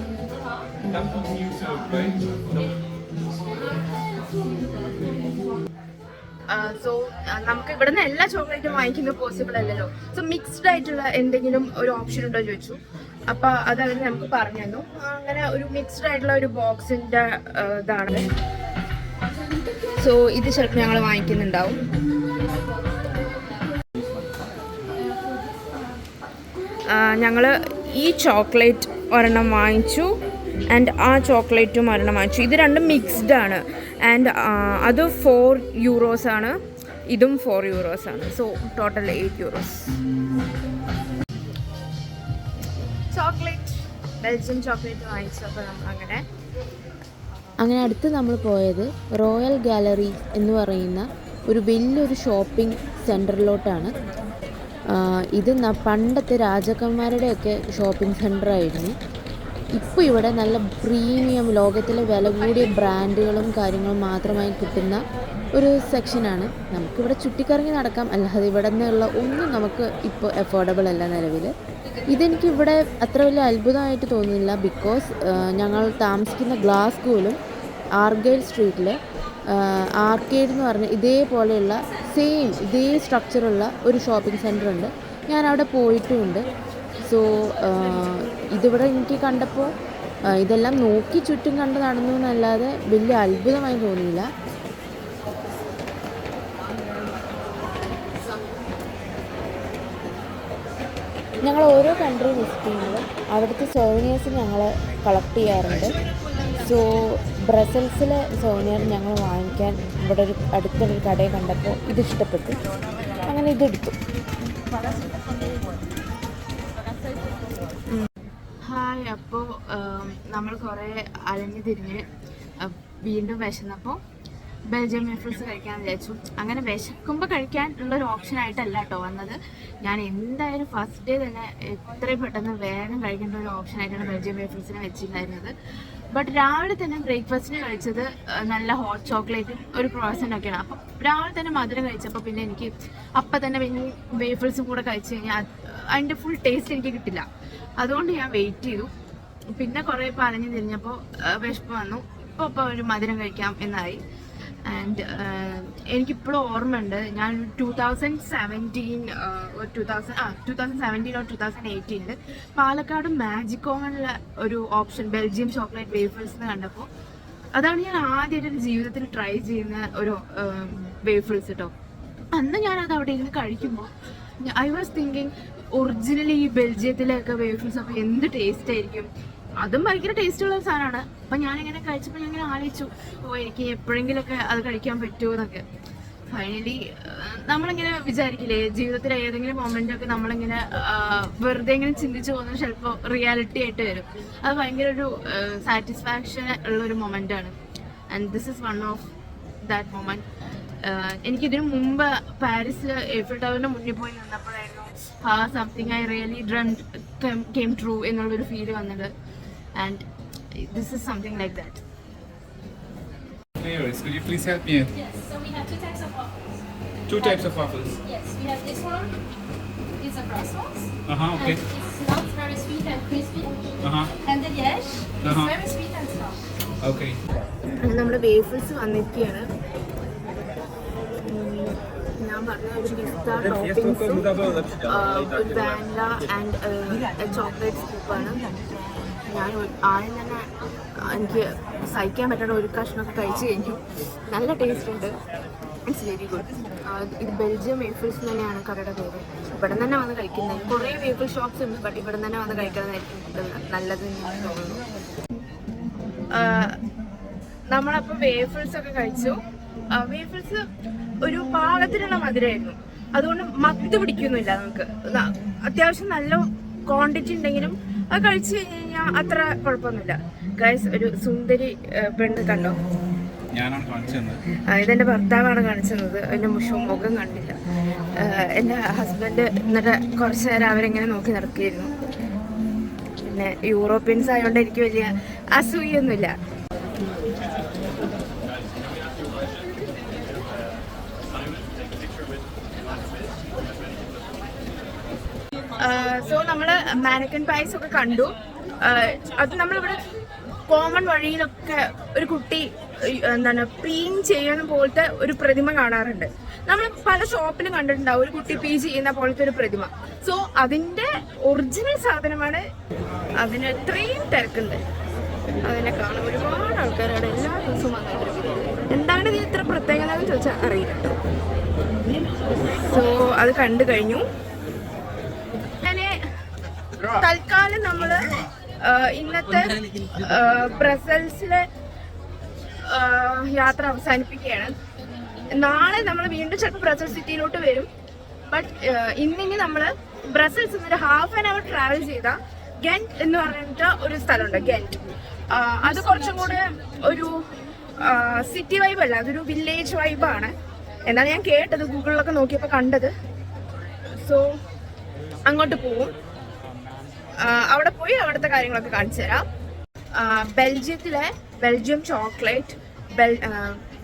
that box you served, right? So നമുക്ക് ഇവിടുന്ന് എല്ലാ ചോക്ലേറ്റും വാങ്ങിക്കുന്നത് പോസിബിൾ അല്ലല്ലോ. സോ മിക്സ്ഡ് ആയിട്ടുള്ള എന്തെങ്കിലും ഒരു ഓപ്ഷൻ ഉണ്ടോ ചോദിച്ചു. അപ്പോൾ അത് അവർ നമുക്ക് പറഞ്ഞു തന്നു. അങ്ങനെ ഒരു മിക്സ്ഡ് ആയിട്ടുള്ള ഒരു ബോക്സിൻ്റെ ഇതാണ്. സോ ഇത് ചിലപ്പോൾ ഞങ്ങൾ വാങ്ങിക്കുന്നുണ്ടാവും. ഞങ്ങൾ ഈ ചോക്ലേറ്റ് ഒരെണ്ണം വാങ്ങിച്ചു ആൻഡ് ആ ചോക്ലേറ്റും ഒരെണ്ണം വാങ്ങിച്ചു. ഇത് രണ്ടും മിക്സ്ഡ് ആണ് ആൻഡ് അത് 4 യൂറോസ് ആണ്, ഇതും 4 യൂറോസ് ആണ്. So total 8 euros. Chocolate Belgium chocolate വാങ്ങിച്ചപ്പോൾ നമ്മൾ അങ്ങനെ അടുത്ത് നമ്മൾ പോയത് റോയൽ ഗാലറി എന്ന് പറയുന്ന ഒരു വലിയൊരു ഷോപ്പിംഗ് സെൻറ്ററിലോട്ടാണ്. ഇത് പണ്ടത്തെ രാജാക്കന്മാരുടെയൊക്കെ ഷോപ്പിംഗ് സെൻറ്ററായിരുന്നു. ഇപ്പോൾ ഇവിടെ നല്ല പ്രീമിയം ലോകത്തിലെ വില കൂടിയ ബ്രാൻഡുകളും കാര്യങ്ങളും മാത്രമായി കിട്ടുന്ന ഒരു സെക്ഷനാണ്. നമുക്കിവിടെ ചുറ്റിക്കറങ്ങി നടക്കാം, അല്ലാതെ ഇവിടെ നിന്നുള്ള ഒന്നും നമുക്ക് ഇപ്പോൾ അഫോർഡബിൾ അല്ല നിലവിൽ. ഇതെനിക്കിവിടെ അത്ര വലിയ അത്ഭുതമായിട്ട് തോന്നുന്നില്ല. ബിക്കോസ് ഞങ്ങൾ താമസിക്കുന്ന ഗ്ലാസ്ഗോയിലും ആർഗൈൽ സ്ട്രീറ്റിൽ ആർക്കേഡ് എന്ന് പറഞ്ഞ ഇതേപോലെയുള്ള ഇതേ സ്ട്രക്ചറുള്ള ഒരു ഷോപ്പിംഗ് സെൻറ്റർ ഉണ്ട്. ഞാൻ അവിടെ പോയിട്ടുമുണ്ട്. സോ ഇതിവിടെ എനിക്ക് കണ്ടപ്പോൾ ഇതെല്ലാം നോക്കി ചുറ്റും കണ്ട് നടന്നു എന്നല്ലാതെ വലിയ അത്ഭുതമായി തോന്നിയില്ല. ഞങ്ങൾ ഓരോ കൺട്രി വിസിറ്റ് ചെയ്യുമ്പോൾ അവിടുത്തെ സോവനിയേഴ്സ് ഞങ്ങൾ കളക്ട് ചെയ്യാറുണ്ട്. സോ ബ്രസൽസിലെ സോവനിയർ ഞങ്ങൾ വാങ്ങിക്കാൻ ഇവിടെ അടുത്തൊരു കടയെ കണ്ടപ്പോൾ ഇതിഷ്ടപ്പെട്ടു. അങ്ങനെ ഇതെടുത്തു. ഹായ്. അപ്പോൾ നമ്മൾ കുറേ അലഞ്ഞു തിരിഞ്ഞ് വീണ്ടും വിശന്നപ്പോൾ ബെൽജിയം വേഫിൾസ് കഴിക്കാൻ വിചാരിച്ചു. അങ്ങനെ വിശക്കുമ്പോൾ കഴിക്കാനുള്ളൊരു ഓപ്ഷനായിട്ടല്ല കേട്ടോ വന്നത്. ഞാൻ എന്തായാലും ഫസ്റ്റ് ഡേ തന്നെ എത്രയും പെട്ടെന്ന് വേഗം കഴിക്കേണ്ട ഒരു ഓപ്ഷനായിട്ടാണ് ബെൽജിയം വേഫിൾസിനെ വെച്ചിട്ടുണ്ടായിരുന്നത്. ബട്ട് രാവിലെ തന്നെ ബ്രേക്ക്ഫാസ്റ്റിന് കഴിച്ചത് നല്ല ഹോട്ട് ചോക്ലേറ്റും ഒരു ക്രോസൻ്റ് ഒക്കെയാണ്. അപ്പം രാവിലെ തന്നെ മധുരം കഴിച്ചപ്പോൾ പിന്നെ എനിക്ക് അപ്പം തന്നെ പിന്നെ വേഫിൾസും കൂടെ കഴിച്ച് കഴിഞ്ഞാൽ അതിൻ്റെ ഫുൾ ടേസ്റ്റ് എനിക്ക് കിട്ടില്ല. അതുകൊണ്ട് ഞാൻ വെയിറ്റ് ചെയ്തു. പിന്നെ കുറേ പലഞ്ഞ് തിരിഞ്ഞപ്പോൾ വിശപ്പ് വന്നു. ഇപ്പോൾ ഒരു മധുരം കഴിക്കാം എന്നായി. ആൻഡ് എനിക്കിപ്പോഴും ഓർമ്മയുണ്ട്, ഞാൻ 2017 or 2018 പാലക്കാട് മാജിക് ഓവനിലെ ഒരു ഓപ്ഷൻ ബെൽജിയം ചോക്ലേറ്റ് വേഫിൾസ് കണ്ടപ്പോൾ അതാണ് ഞാൻ ആദ്യമായിട്ട് ജീവിതത്തിൽ ട്രൈ ചെയ്യുന്ന ഒരു വേഫിൾസ് കേട്ടോ. അന്ന് ഞാനത് അവിടെ ഇരുന്ന് കഴിക്കുമ്പോൾ ഐ വാസ് തിങ്കിങ് ഒറിജിനലി ഈ ബെൽജിയത്തിലൊക്കെ വേഫിൾസ് അപ്പോൾ എന്ത് ടേസ്റ്റ് ആയിരിക്കും. അതും ഭയങ്കര ടേസ്റ്റുള്ള സാധനമാണ്. അപ്പം ഞാനിങ്ങനെ കഴിച്ചപ്പോൾ ഞാൻ ഇങ്ങനെ ആലോചിച്ചു, എനിക്ക് എപ്പോഴെങ്കിലുമൊക്കെ അത് കഴിക്കാൻ പറ്റുമോ എന്നൊക്കെ. ഫൈനലി നമ്മളിങ്ങനെ വിചാരിക്കില്ലേ, ജീവിതത്തിൽ ഏതെങ്കിലും മൊമെൻ്റൊക്കെ നമ്മളിങ്ങനെ വെറുതെ ഇങ്ങനെ ചിന്തിച്ച് പോകുന്നത് ചിലപ്പോൾ റിയാലിറ്റി ആയിട്ട് വരും. അത് ഭയങ്കര ഒരു സാറ്റിസ്ഫാക്ഷൻ ഉള്ളൊരു മൊമെൻ്റാണ്. And this is one of that moment. എനിക്കിതിനു മുമ്പ് പാരീസിൽ എഫിൾ ടവറിൻ്റെ മുന്നിൽ പോയി നിന്നപ്പോഴായിരുന്നു something I really dreamed came true എന്നുള്ളൊരു ഫീൽ വന്നത്. And this is something like that. Flavors, could you please help me? Yes, so we have 2 types of waffles. 2 types of waffles. Yes, we have this one. It's a Brussels. Okay. And it's not very sweet and crispy. And the Liège is very sweet and soft. Okay. നമ്മുടെ വേഫിൾസ് വന്നിരിക്കുകയാണ്. ഞാൻ പറഞ്ഞ ഒരു പിസ്ത ടോപ്പിംഗ്സും ഒരു വാനില ആൻഡ് ചോക്ലേറ്റ് സ്കൂപ്പാണ്. ഞാൻ ആദ്യം തന്നെ എനിക്ക് സഹിക്കാൻ പറ്റാത്ത ഒരു കഷ്ണമൊക്കെ കഴിച്ച് കഴിഞ്ഞു. നല്ല ടേസ്റ്റ് ഉണ്ട്. It's very good. ഇത് ബെൽജിയം വേഫിൾസ് തന്നെയാണ് കടയുടെ പേര്. ഇവിടെ തന്നെ വന്ന് കഴിക്കുന്നത്. കുറേ വേഫിൾ ഷോപ്സ് ഉണ്ട്, ബട്ട് ഇവിടെ തന്നെ വന്ന് കഴിക്കുന്നതായിരിക്കും നല്ലത് എന്ന് തോന്നുന്നു. നമ്മളപ്പോൾ വേഫിൾസ് ഒക്കെ കഴിച്ചു. വേഫിൾസ് ഒരു പാകത്തിനുള്ള മധുരമായിരുന്നു. അതുകൊണ്ട് മത്ത് പിടിക്കൊന്നുമില്ല. നമുക്ക് അത്യാവശ്യം നല്ല ക്വാണ്ടിറ്റി ഉണ്ടെങ്കിലും അത് കഴിച്ചു കഴിഞ്ഞ് കഴിഞ്ഞാൽ അത്ര കുഴപ്പമൊന്നുമില്ല. ഗൈസ്, ഒരു സുന്ദരി പെണ്ണ് കണ്ടോ? ഇതെൻ്റെ ഭർത്താവാണ് കാണിച്ചത്. അതിൻ്റെ മുഖം കണ്ടില്ല. എൻ്റെ ഹസ്ബൻഡ് എന്നിട്ട് കുറച്ച് നേരം അവരെങ്ങനെ നോക്കി നടക്കുകയായിരുന്നു. പിന്നെ യൂറോപ്യൻസ് ആയതുകൊണ്ട് എനിക്ക് വലിയ അസൂയൊന്നുമില്ല. സോ നമ്മൾ മാനക്കൻ പൈസ് ഒക്കെ കണ്ടു. അത് നമ്മളിവിടെ കോമൺ വഴിയിലൊക്കെ ഒരു കുട്ടി എന്താണ് പീൻ ചെയ്യുന്ന പോലത്തെ ഒരു പ്രതിമ കാണാറുണ്ട്. നമ്മൾ പല ഷോപ്പിലും കണ്ടിട്ടുണ്ടാവും ഒരു കുട്ടി പീ ചെയ്യുന്ന പോലത്തെ ഒരു പ്രതിമ. സോ അതിന്റെ ഒറിജിനൽ സാധനമാണ്. അതിന് എത്രയും തിരക്കുണ്ട്. അതിനെ കാണാൻ ഒരുപാട് ആൾക്കാരാണ് എല്ലാ ദിവസവും വന്നിട്ട്. എന്താണ് ഇതിന് ഇത്ര പ്രത്യേകത എന്ന് ചോദിച്ചാൽ അറിയില്ല. സോ അത് കണ്ടു കഴിഞ്ഞു. അങ്ങനെ തൽക്കാലം നമ്മള് ഇന്നത്തെ ബ്രസൽസിലെ യാത്ര അവസാനിപ്പിക്കുകയാണ്. നാളെ നമ്മൾ വീണ്ടും ചിലപ്പോൾ ബ്രസൽസ് സിറ്റിയിലോട്ട് വരും. ബട്ട് ഇന്നിനി നമ്മൾ ബ്രസൽസ് ഒരു ½ ട്രാവൽ ചെയ്ത ഗെന്റ് എന്ന് പറഞ്ഞിട്ട് ഒരു സ്ഥലമുണ്ട്. ഗെന്റ് അത് കുറച്ചും കൂടെ ഒരു സിറ്റി വൈബ് അല്ല, അതൊരു വില്ലേജ് വൈബാണ് എന്നാണ് ഞാൻ കേട്ടത്, ഗൂഗിളിലൊക്കെ നോക്കിയപ്പോൾ കണ്ടത്. സോ അങ്ങോട്ട് പോവും. അവിടെ പോയി അവിടുത്തെ കാര്യങ്ങളൊക്കെ കാണിച്ചു തരാം. ബെൽജിയം ചോക്ലേറ്റ്,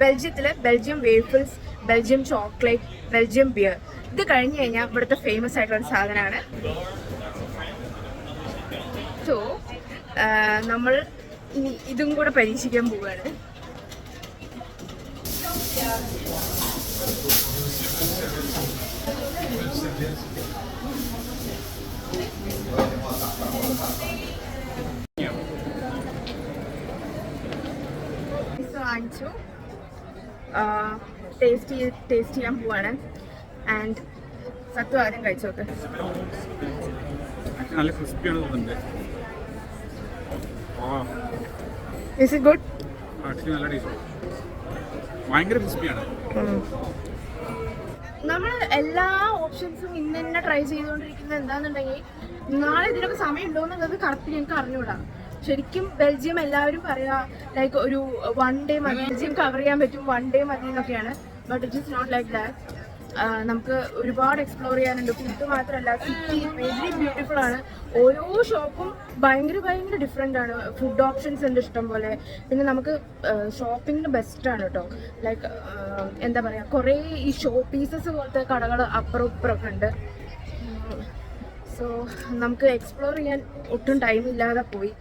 ബെൽജിയത്തിലെ Belgium waffles, Belgium chocolate, Belgium beer. ഇത് കഴിഞ്ഞ് കഴിഞ്ഞാൽ ഇവിടുത്തെ ഫേമസ് ആയിട്ടുള്ള ഒരു സാധനമാണ്. സോ നമ്മൾ ഇതും കൂടെ പരീക്ഷിക്കാൻ പോവുകയാണ്. വാങ്ങിച്ചു, ടേസ്റ്റ് ചെയ്യാൻ പോവാണ്. ആൻഡ് സത്തു ആദ്യം കഴിച്ചോക്ക്. നല്ല ക്രിസ്പിയാണ് തോന്നുന്നുണ്ട്. Is it good? ആക്ച്വലി നല്ല ടേസ്റ്റ്, ഭയങ്കര ക്രിസ്പിയാണ്. നമ്മൾ എല്ലാ ഓപ്ഷൻസും ഇന്ന് തന്നെ ട്രൈ ചെയ്തുകൊണ്ടിരിക്കുന്നത് എന്താണെന്നുണ്ടെങ്കിൽ നാളെ ഇതിനൊക്കെ സമയം ഉണ്ടോ എന്നുള്ളത് കറക്റ്റ് ഞങ്ങൾക്ക് അറിഞ്ഞുകൂടാ. ശരിക്കും ബെൽജിയം എല്ലാവരും പറയാ ലൈക്ക് ഒരു 1 ഡേ മതി, ബെൽജിയം കവർ ചെയ്യാൻ പറ്റും 1 ഡേ മതി എന്നൊക്കെയാണ്. But it is not like that. നമുക്ക് ഒരുപാട് എക്സ്പ്ലോർ ചെയ്യാനുണ്ട്. ഫുഡ് മാത്രമല്ല, സിറ്റി വെരി ബ്യൂട്ടിഫുൾ ആണ്. ഓരോ ഷോപ്പും ഭയങ്കര ഡിഫറെൻ്റ് ആണ്. ഫുഡ് ഓപ്ഷൻസ് ഉണ്ട് ഇഷ്ടം പോലെ. പിന്നെ നമുക്ക് ഷോപ്പിങ്ങിന് ബെസ്റ്റാണ് കേട്ടോ. ലൈക്ക് എന്താ പറയുക, കുറേ ഈ ഷോ പീസസ് പോലത്തെ കടകൾ അപ്പുറം ഇപ്പുറമൊക്കെ ഉണ്ട്. സോ നമുക്ക് എക്സ്പ്ലോർ ചെയ്യാൻ ഒട്ടും ടൈം ഇല്ലാതെ പോയി.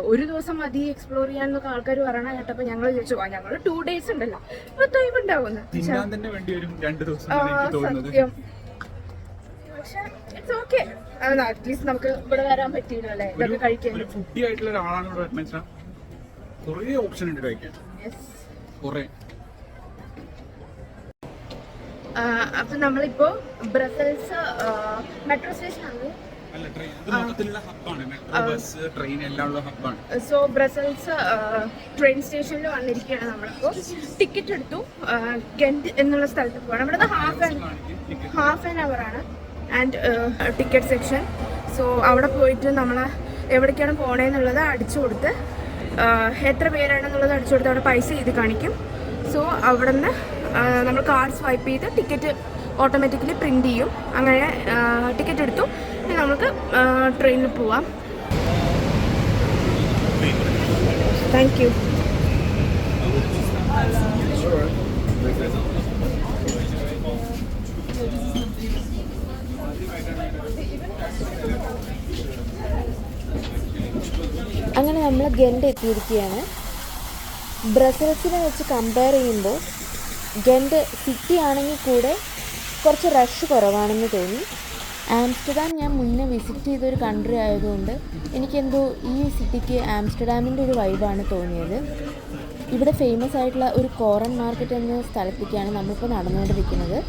ഒരു ദിവസം മതി എക്സ്പ്ലോർ ചെയ്യാൻ എന്നൊക്കെ ആൾക്കാർ പറയണ കേട്ടപ്പോൾ ഞങ്ങൾ ചോദിച്ചു, ഞങ്ങൾ 2 days ഉണ്ടല്ലോ, ഇപ്പൊ ടൈം ഉണ്ടാവുന്നു. സത്യം. പക്ഷെ ഇറ്റ്സ് ഓക്കെ. അറ്റ്ലീസ്റ്റ് നമുക്ക് ഇവിടെ വരാൻ പറ്റിയില്ല അല്ലേ, ഇതൊക്കെ കഴിക്കാൻ. അപ്പൊ നമ്മളിപ്പോ ബ്രസൽസ് മെട്രോ സ്റ്റേഷൻ ആണ്. സോ ബ്രസൽസ് ട്രെയിൻ സ്റ്റേഷനിൽ വന്നിരിക്കുകയാണ്. നമ്മളിപ്പോ ടിക്കറ്റ് എടുത്തു. ഗെന്റ് എന്നുള്ള സ്ഥലത്ത് പോകണം. ഇവിടെ ഹാഫ് ആൻ അവർ ആണ് ആൻഡ് ടിക്കറ്റ് സെക്ഷൻ. സോ അവിടെ പോയിട്ട് നമ്മൾ എവിടേക്കാണ് പോണേന്നുള്ളത് അടിച്ചു കൊടുത്ത്, എത്ര പേരാണെന്നുള്ളത് അടിച്ചു കൊടുത്ത് അവിടെ പൈസ ചെയ്ത് കാണിക്കും. സോ അവിടെ നിന്ന് നമ്മൾ കാർഡ് സ്വൈപ്പ് ചെയ്ത് ടിക്കറ്റ് ഓട്ടോമാറ്റിക്കലി പ്രിന്റ് ചെയ്യും. അങ്ങനെ ടിക്കറ്റ് എടുത്തു. ഇനി നമുക്ക് ട്രെയിനിൽ പോവാം. Thank you. അങ്ങനെ നമ്മൾ ഗെന്റ് എത്തിയിരിക്കുകയാണ്. ബ്രസൽസിനെ വെച്ച് കമ്പയർ ചെയ്യുമ്പോൾ ഗെന്റ് സിറ്റി ആണെങ്കിൽ കൂടെ കുറച്ച് റഷ് കുറവാണെന്ന് തോന്നി. ആംസ്റ്റർഡാം ഞാൻ മുന്നേ വിസിറ്റ് ചെയ്തൊരു കൺട്രി ആയതുകൊണ്ട് എനിക്കെന്തോ ഈ സിറ്റിക്ക് ആംസ്റ്റർഡാമിൻ്റെ ഒരു വൈബാണ് തോന്നിയത്. ഇവിടെ ഫേമസ് ആയിട്ടുള്ള ഒരു കോറൻ മാർക്കറ്റ് എന്ന സ്ഥലത്തേക്കാണ് നമ്മളിപ്പോൾ നടന്നുകൊണ്ടിരിക്കുന്നത്.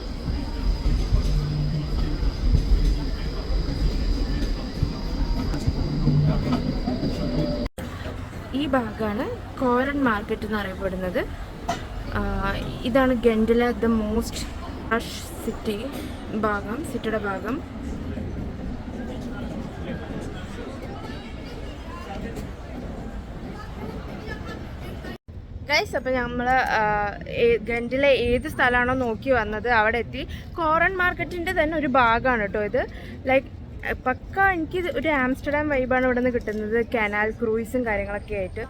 ഈ ഭാഗമാണ് കോറൻ മാർക്കറ്റ് എന്നറിയപ്പെടുന്നത്. ഇതാണ് ഗെന്റിലെ ദ മോസ്റ്റ് റഷ് സിറ്റിയുടെ ഭാഗം. ഗൈസ്, അപ്പോൾ നമ്മൾ ഗെന്റിലെ ഏത് സ്ഥലമാണോ നോക്കി വന്നത് അവിടെ എത്തി. കോറൻ മാർക്കറ്റിൻ്റെ തന്നെ ഒരു ഭാഗമാണ് കേട്ടോ ഇത്. ലൈക്ക് പക്ക എനിക്ക് ഒരു ആംസ്റ്റർഡാം വൈബാണ് ഇവിടെ നിന്ന് കിട്ടുന്നത്. കനാൽ ക്രൂയിസും കാര്യങ്ങളൊക്കെ ആയിട്ട്.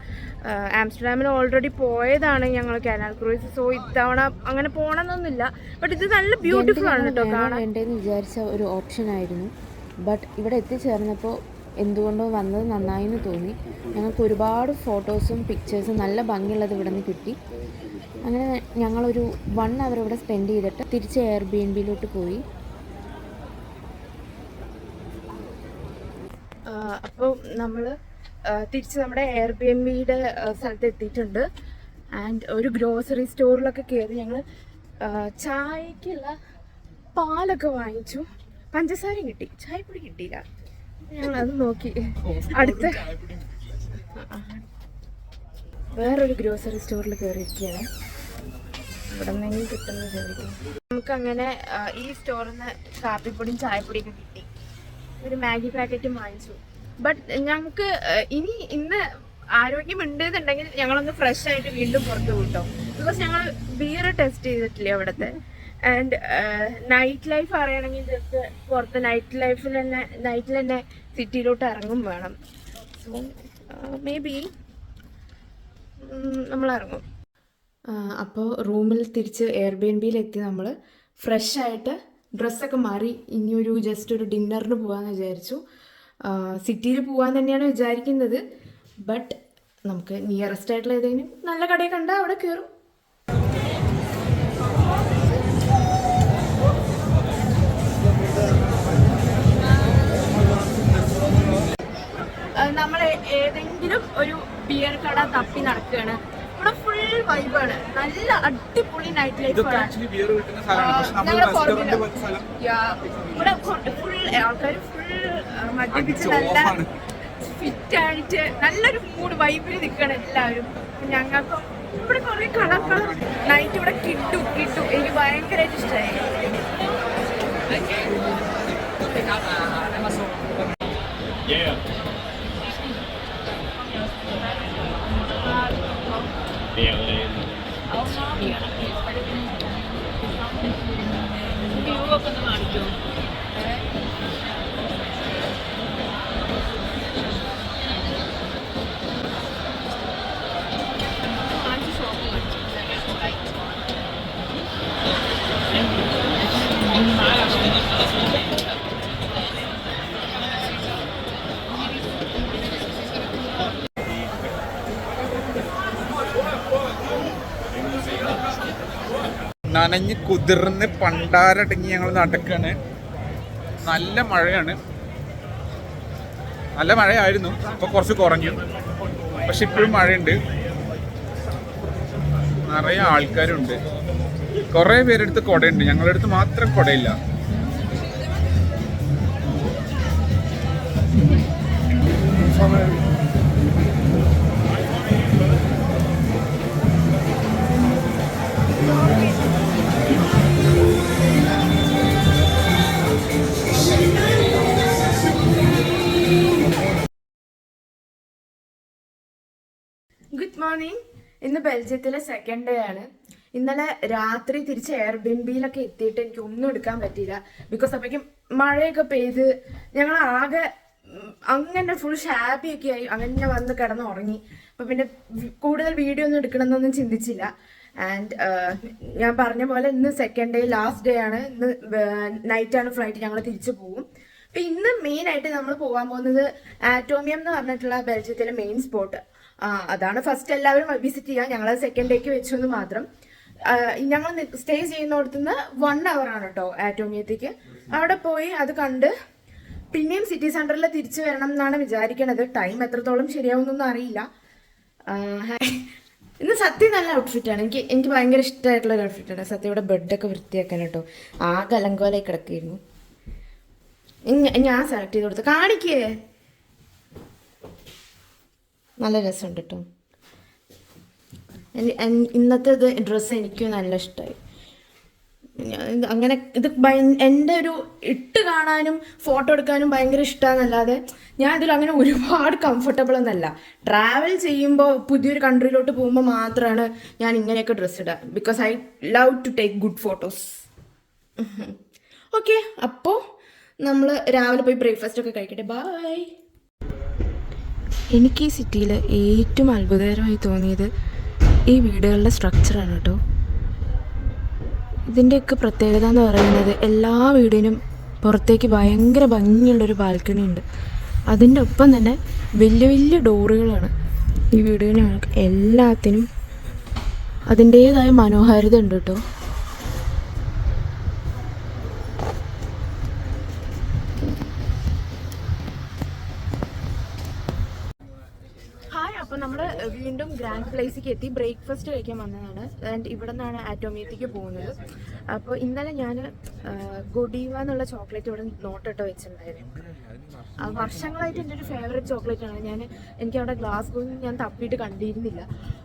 ആംസ്റ്റർഡാമിൽ ഓൾറെഡി പോയതാണ് ഞങ്ങൾ കനാൽ ക്രൂയിസ്. സോ ഇത്തവണ അങ്ങനെ പോകണമെന്നൊന്നുമില്ല. ബട്ട് ഇത് നല്ല ബ്യൂട്ടിഫുൾ ആണ് കേട്ടോ കാണാൻ. വേണ്ടതെന്ന് വിചാരിച്ച ഒരു ഓപ്ഷൻ ആയിരുന്നു. ബട്ട് ഇവിടെ എത്തിച്ചേർന്നപ്പോൾ എന്തുകൊണ്ടോ വന്നത് നന്നായി എന്ന് തോന്നി. ഞങ്ങൾക്ക് ഒരുപാട് ഫോട്ടോസും പിക്ചേഴ്സും നല്ല ഭംഗിയുള്ളത് ഇവിടെ നിന്ന് കിട്ടി. അങ്ങനെ ഞങ്ങളൊരു 1 അവർ ഇവിടെ സ്പെൻഡ് ചെയ്തിട്ട് തിരിച്ച് എയർബിഎൻബിയിലോട്ട് പോയി. അപ്പോൾ നമ്മൾ തിരിച്ച് നമ്മുടെ എയർബിഎൻബിയുടെ സ്ഥലത്ത് എത്തിയിട്ടുണ്ട്. ആൻഡ് ഒരു ഗ്രോസറി സ്റ്റോറിലൊക്കെ കയറി ഞങ്ങൾ ചായക്കുള്ള പാലൊക്കെ വാങ്ങിച്ചു. പഞ്ചസാരയും കിട്ടി, ചായപ്പൊടി കിട്ടിയില്ല. ഞങ്ങളത് നോക്കി അടുത്ത വേറൊരു ഗ്രോസറി സ്റ്റോറിൽ കയറിയിരിക്കുകയാണ്. ഇവിടെ നിന്നെങ്കിലും കിട്ടുമെന്ന് വിചാരിക്കും. നമുക്കങ്ങനെ ഈ സ്റ്റോറിൽ നിന്ന് കാപ്പിപ്പൊടിയും ചായപ്പൊടിയൊക്കെ കിട്ടി. ഒരു മാഗി പാക്കറ്റും വാങ്ങിച്ചു. ബട്ട് ഞങ്ങൾക്ക് ഇന്ന് ആരോഗ്യമുണ്ടെന്നുണ്ടെങ്കിൽ ഞങ്ങളൊന്ന് ഫ്രഷ് ആയിട്ട് വീണ്ടും പുറത്ത് കൂട്ടോ. ബിക്കോസ് ഞങ്ങൾ ബിയർ ടെസ്റ്റ് ചെയ്തിട്ടില്ല അവിടുത്തെ. ആൻഡ് നൈറ്റ് ലൈഫ് അറിയണമെങ്കിൽ ജസ്റ്റ് പുറത്ത് നൈറ്റിൽ തന്നെ സിറ്റിയിലോട്ട് ഇറങ്ങും വേണം. സോ മേ ബി നമ്മൾ ഇറങ്ങും. അപ്പോൾ റൂമിൽ തിരിച്ച് എയർബിഎൻബിയിലെത്തി നമ്മൾ ഫ്രഷ് ആയിട്ട് ഡ്രസ്സൊക്കെ മാറി ഇനിയൊരു ജസ്റ്റ് ഒരു ഡിന്നറിന് പോകാമെന്ന് വിചാരിച്ചു. സിറ്റിയിൽ പോകാൻ തന്നെയാണ് വിചാരിക്കുന്നത്. ബട്ട് നമുക്ക് നിയറസ്റ്റ് ആയിട്ടുള്ള ഏതെങ്കിലും നല്ല കടയിൽ കണ്ടാൽ അവിടെ കയറും. നമ്മൾ ഏതെങ്കിലും ഒരു ബിയർ കട തപ്പി നടക്കുകയാണ്. ഇവിടെ ഫുൾ വൈബാണ്, നല്ല അടിപൊളി നൈറ്റ് ലൈഫാണ്. ഇവിടെ ഫുൾ ആൾക്കാർ ഫുൾ മദ്യപിച്ച് നല്ല ഫിറ്റായിട്ട് നല്ലൊരു മൂഡ് വൈബിൽ നിൽക്കണം എല്ലാവരും. ഞങ്ങൾക്ക് ഇവിടെ കുറേ കളർ നൈറ്റ് ഇവിടെ കിട്ടും. എനിക്ക് ഭയങ്കരമായിട്ട് ഇഷ്ടമായി. നനഞ്ഞ് കുതിർന്ന് പണ്ടാരടങ്ങി ഞങ്ങൾ നടക്കാണ്. നല്ല മഴയാണ്, നല്ല മഴയായിരുന്നു. ഇപ്പോൾ കുറച്ച് കുറഞ്ഞു, പക്ഷെ ഇപ്പോഴും മഴയുണ്ട്. നിറയെ ആൾക്കാരുണ്ട്, കുറേ പേരെടുത്ത് കുടയുണ്ട്. ഞങ്ങളുടെ അടുത്ത് മാത്രം കുടയില്ല. Good morning. ഇന്ന് ബെൽജിയത്തിലെ 2nd ഡേ ആണ്. ഇന്നലെ രാത്രി തിരിച്ച് എയർബിഎൻബിയിലൊക്കെ എത്തിയിട്ട് എനിക്ക് ഒന്നും എടുക്കാൻ പറ്റിയില്ല. ബിക്കോസ് അപ്പോഴേക്കും മഴയൊക്കെ പെയ്ത് ഞങ്ങൾ ആകെ അങ്ങനെ ഫുൾ ഷാബിയൊക്കെ ആയി. അങ്ങനെ വന്ന് കിടന്ന് ഉറങ്ങി. അപ്പോൾ പിന്നെ കൂടുതൽ വീഡിയോ ഒന്നും എടുക്കണമെന്നൊന്നും ചിന്തിച്ചില്ല. ആൻഡ് ഞാൻ പറഞ്ഞ പോലെ ഇന്ന് 2nd ഡേ ലാസ്റ്റ് ഡേ ആണ്. ഇന്ന് നൈറ്റാണ് ഫ്ലൈറ്റ്. ഞങ്ങൾ തിരിച്ചു പോകും. അപ്പം ഇന്ന് മെയിനായിട്ട് നമ്മൾ പോകാൻ പോകുന്നത് ആറ്റോമിയം എന്ന് പറഞ്ഞിട്ടുള്ള ബെൽജിയത്തിലെ മെയിൻ സ്പോട്ട്. അതാണ് ഫസ്റ്റ് എല്ലാവരും വിസിറ്റ് ചെയ്യുക. ഞങ്ങൾ 2nd ഡേക്ക് വെച്ചു എന്ന് മാത്രം. ഞങ്ങൾ സ്റ്റേ ചെയ്യുന്നിടത്തുനിന്ന് 1 hour ആണ് കേട്ടോ ആറ്റോമിയത്തേക്ക്. അവിടെ പോയി അത് കണ്ട് പിന്നെയും സിറ്റി സെന്ററിൽ തിരിച്ചു വരണം എന്നാണ് വിചാരിക്കണത്. ടൈം എത്രത്തോളം ശരിയാവുന്നൊന്നും അറിയില്ല. ഇന്ന് സത്യം നല്ല ഔട്ട്ഫിറ്റാണ്. എനിക്ക് ഭയങ്കര ഇഷ്ടമായിട്ടുള്ള ഒരു ഔട്ട്ഫിറ്റാണ്. സത്യം ഇവിടെ ബെഡൊക്കെ വൃത്തിയാക്കാൻ കേട്ടോ. ആകെ അലങ്കോലായി കിടക്കുകയായിരുന്നു. ഞാൻ സെലക്ട് ചെയ്ത് കൊടുത്തു. കാണിക്കേ, നല്ല രസമുണ്ട് കേട്ടോ. ഇന്നത്തെ ഡ്രസ്സ് എനിക്ക് നല്ല ഇഷ്ടമായി. അങ്ങനെ ഇത് എൻ്റെ ഒരു ഇട്ട് കാണാനും ഫോട്ടോ എടുക്കാനും ഭയങ്കര ഇഷ്ടമാണെന്നല്ലാതെ ഞാൻ ഇതിൽ അങ്ങനെ ഒരുപാട് കംഫർട്ടബിൾ ഒന്നല്ല. ട്രാവൽ ചെയ്യുമ്പോൾ പുതിയൊരു കൺട്രിയിലോട്ട് പോകുമ്പോൾ മാത്രമാണ് ഞാൻ ഇങ്ങനെയൊക്കെ ഡ്രസ്സ് ഇടുക. Because I love to take good photos. Okay, അപ്പോൾ നമ്മൾ രാവിലെ പോയി ബ്രേക്ക്ഫാസ്റ്റ് ഒക്കെ കഴിക്കട്ടെ. ബൈ. എനിക്ക് ഈ സിറ്റിയിൽ ഏറ്റവും അത്ഭുതകരമായി തോന്നിയത് ഈ വീടുകളുടെ സ്ട്രക്ചറാണ് കേട്ടോ. ഇതിൻ്റെയൊക്കെ പ്രത്യേകത എന്ന് പറയുന്നത് എല്ലാ വീടിനും പുറത്തേക്ക് ഭയങ്കര ഭംഗിയുള്ളൊരു ബാൽക്കണി ഉണ്ട്. അതിൻ്റെ ഒപ്പം തന്നെ വലിയ വലിയ ഡോറുകളാണ്. ഈ വീടിന് എല്ലാത്തിനും അതിൻ്റേതായ മനോഹാരിത ഉണ്ട് കേട്ടോ. അപ്പോൾ നമ്മൾ വീണ്ടും ഗ്രാൻഡ് പ്ലേസിലേക്ക് എത്തി. ബ്രേക്ക്ഫാസ്റ്റ് കഴിക്കാൻ വന്നതാണ്. ആൻഡ് ഇവിടെ നിന്നാണ് ആറ്റോമിയത്തേക്ക് പോകുന്നത്. അപ്പോൾ ഇന്നലെ ഞാൻ ഗൊഡീവ എന്നുള്ള ചോക്ലേറ്റ് ഇവിടെ നോട്ടിട്ട് വെച്ചിട്ടുണ്ടായിരുന്നു. വർഷങ്ങളായിട്ട് എൻ്റെ ഒരു ഫേവറേറ്റ് ചോക്ലേറ്റാണ്. എനിക്ക് അവിടെ ഗ്ലാസ്ഗോയിൽ ഞാൻ തപ്പിയിട്ട് കണ്ടിരുന്നില്ല.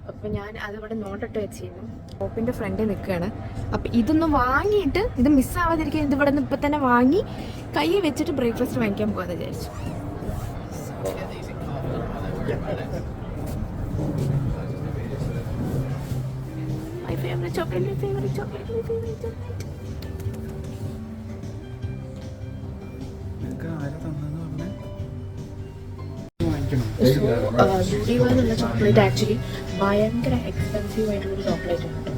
അപ്പോൾ ഞാൻ അതിവിടെ നോട്ടിട്ട് വെച്ചിരുന്നു. ഷോപ്പിൻ്റെ ഫ്രണ്ടിൽ നിൽക്കുകയാണ്. അപ്പോൾ ഇതൊന്ന് വാങ്ങിയിട്ട് ഇത് മിസ്സാവാതിരിക്കാൻ ഇത് ഇവിടെ നിന്ന് ഇപ്പം തന്നെ വാങ്ങി കൈ വെച്ചിട്ട് ബ്രേക്ക്ഫാസ്റ്റ് വാങ്ങിക്കാൻ പോകാമെന്ന് വിചാരിച്ചു. My favorite chocolate, my favorite chocolate, my favorite chocolate. ഗുഡിവ എന്നുള്ള ചോക്ലേറ്റ് ആക്ച്വലി ഭയങ്കര എക്സ്പെൻസീവ് ആയിട്ടുള്ളൊരു ചോക്ലേറ്റ് ആണ് കേട്ടോ.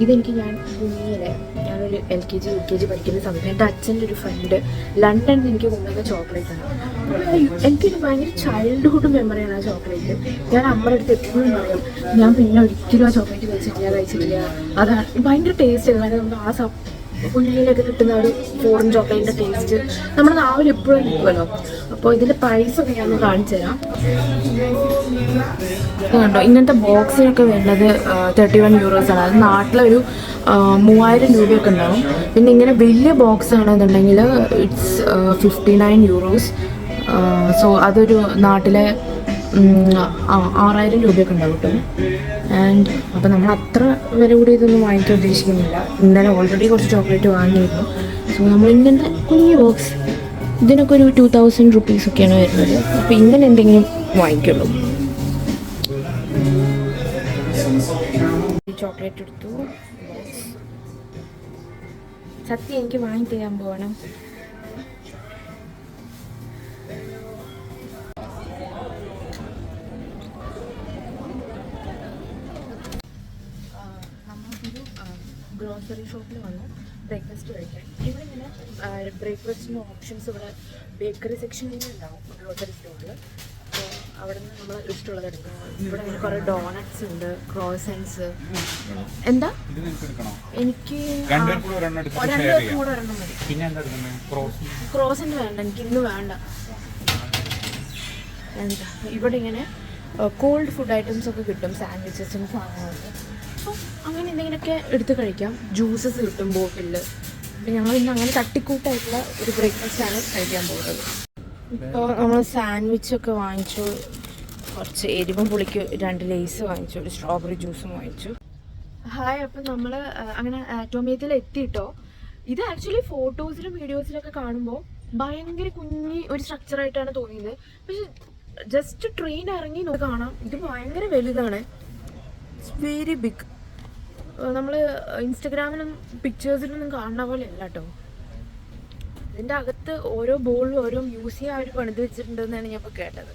ഇതെനിക്ക് ഞാനൊരു LKG UKG പഠിക്കുന്ന സമയത്ത് എൻ്റെ അച്ഛൻ്റെ ഒരു ഫ്രണ്ട് ലണ്ടനിൽ എനിക്ക് കൊണ്ടുവന്ന ചോക്ലേറ്റാണ്. എനിക്കൊരു ഭയങ്കര ചൈൽഡ്ഹുഡ് മെമ്മറിയാണ് ആ ചോക്ലേറ്റ്. ഞാൻ അമ്മയുടെ അടുത്ത് എപ്പോഴും പറയും, ഞാൻ പിന്നെ ഒരിക്കലും ആ ചോക്ലേറ്റ് കഴിച്ചിട്ടില്ല. അതാണ് ഭയങ്കര ടേസ്റ്റ് ആണ്. അതായത് നമ്മൾ ആ ഉള്ളിലൊക്കെ കിട്ടുന്ന ഒരു ഫോറിൻ ചോക്ലേറ്റിൻ്റെ ടേസ്റ്റ് നമ്മുടെ നാവിൽ എപ്പോഴും കിട്ടുമല്ലോ. അപ്പോൾ ഇതിൻ്റെ പ്രൈസൊക്കെ ഞാൻ കാണിച്ചു തരാം. കണ്ടോ, ഇങ്ങനത്തെ ബോക്സിനൊക്കെ വേണ്ടത് 31 യൂറോസാണ്. അത് നാട്ടിലൊരു 3000 രൂപയൊക്കെ ഉണ്ടാവും. പിന്നെ ഇങ്ങനെ വലിയ ബോക്സ് ആണെന്നുണ്ടെങ്കിൽ ഇറ്റ്സ് 59 യൂറോസ്. സോ അതൊരു നാട്ടിലെ 6000 രൂപയൊക്കെ ഉണ്ടാവും കേട്ടോ. ആൻഡ് അപ്പോൾ നമ്മൾ അത്ര വില കൂടി ഇതൊന്നും വാങ്ങിക്കാൻ ഉദ്ദേശിക്കുന്നില്ല. ഇന്നലെ ഓൾറെഡി കുറച്ച് ചോക്ലേറ്റ് വാങ്ങിയിരുന്നു. സോ നമ്മൾ ഇങ്ങനത്തെ കുഞ്ഞു ബോക്സ് ഇതിനൊക്കെ ഒരു 2000 റുപ്പീസൊക്കെയാണ് വരുന്നത്. അപ്പോൾ ഇങ്ങനെ എന്തെങ്കിലും വാങ്ങിക്കുള്ളൂ. ചോക്ലേറ്റ് എടുത്തു. സത്യം എനിക്ക് വാങ്ങി തരാൻ പോകണം. നമ്മളൊരു ഗ്രോസറി ഷോപ്പിൽ വന്നു ബ്രേക്ക്ഫാസ്റ്റ് കഴിക്കാൻ. ഇവിടെ ഇങ്ങനെ ബ്രേക്ക്ഫാസ്റ്റിൻ്റെ ഓപ്ഷൻസ് ഇവിടെ ബേക്കറി സെക്ഷനിൽ ഉണ്ടാവും ഗ്രോസറി സ്റ്റോറിൽ. അപ്പോൾ അവിടെ നിന്ന് നമ്മൾ ഇഷ്ടമുള്ളത് എടുക്കുക. ഇവിടെ ഇങ്ങനെ കുറേ ഡോണറ്റ്സ് ഉണ്ട്, ക്രോസൻസ്. എന്താ എനിക്ക് കൂടെ ഒരെണ്ണം മതി. ക്രോസൻ്റ് വേണ്ട, എനിക്ക് ഇന്ന് വേണ്ട. എന്താ ഇവിടെ ഇങ്ങനെ കോൾഡ് ഫുഡ് ഐറ്റംസ് ഒക്കെ കിട്ടും, സാൻഡ്വിച്ചസും സാധനങ്ങളൊക്കെ. അപ്പോൾ അങ്ങനെ എന്തെങ്കിലുമൊക്കെ എടുത്ത് കഴിക്കാം. ജ്യൂസസ് കിട്ടും ബോട്ടിലിൽ. അപ്പം ഞങ്ങൾ ഇന്ന് അങ്ങനെ തട്ടിക്കൂട്ടായിട്ടുള്ള ഒരു ബ്രേക്ക്ഫാസ്റ്റാണ് കഴിക്കാൻ പോകുന്നത്. ഇപ്പോൾ നമ്മൾ സാൻഡ്വിച്ചൊക്കെ വാങ്ങിച്ചു, കുറച്ച് എരിവും പുളിക്ക് 2 ലേസ് വാങ്ങിച്ചു, ഒരു സ്ട്രോബെറി ജ്യൂസും വാങ്ങിച്ചു. ഹായ്, അപ്പം നമ്മൾ അങ്ങനെ ആറ്റോമിയത്തിൽ എത്തിയിട്ടോ. ഇത് ആക്ച്വലി ഫോട്ടോസിലും വീഡിയോസിലൊക്കെ കാണുമ്പോൾ ഭയങ്കര കുഞ്ഞി ഒരു സ്ട്രക്ചറായിട്ടാണ് തോന്നിയത്. പക്ഷെ ജസ്റ്റ് ട്രെയിൻ ഇറങ്ങി കാണാം, ഇത് ഭയങ്കര വലുതാണ്. It's very big. നമ്മൾ ഇൻസ്റ്റഗ്രാമിലും പിക്ചേഴ്സിലൊന്നും കാണുന്ന പോലെ അല്ല കേട്ടോ. ഇതിൻ്റെ അകത്ത് ഓരോ ബോളിലും ഓരോ മ്യൂസിയം അവർ പണിത് വെച്ചിട്ടുണ്ടെന്നാണ് ഞാൻ ഇപ്പോൾ കേട്ടത്.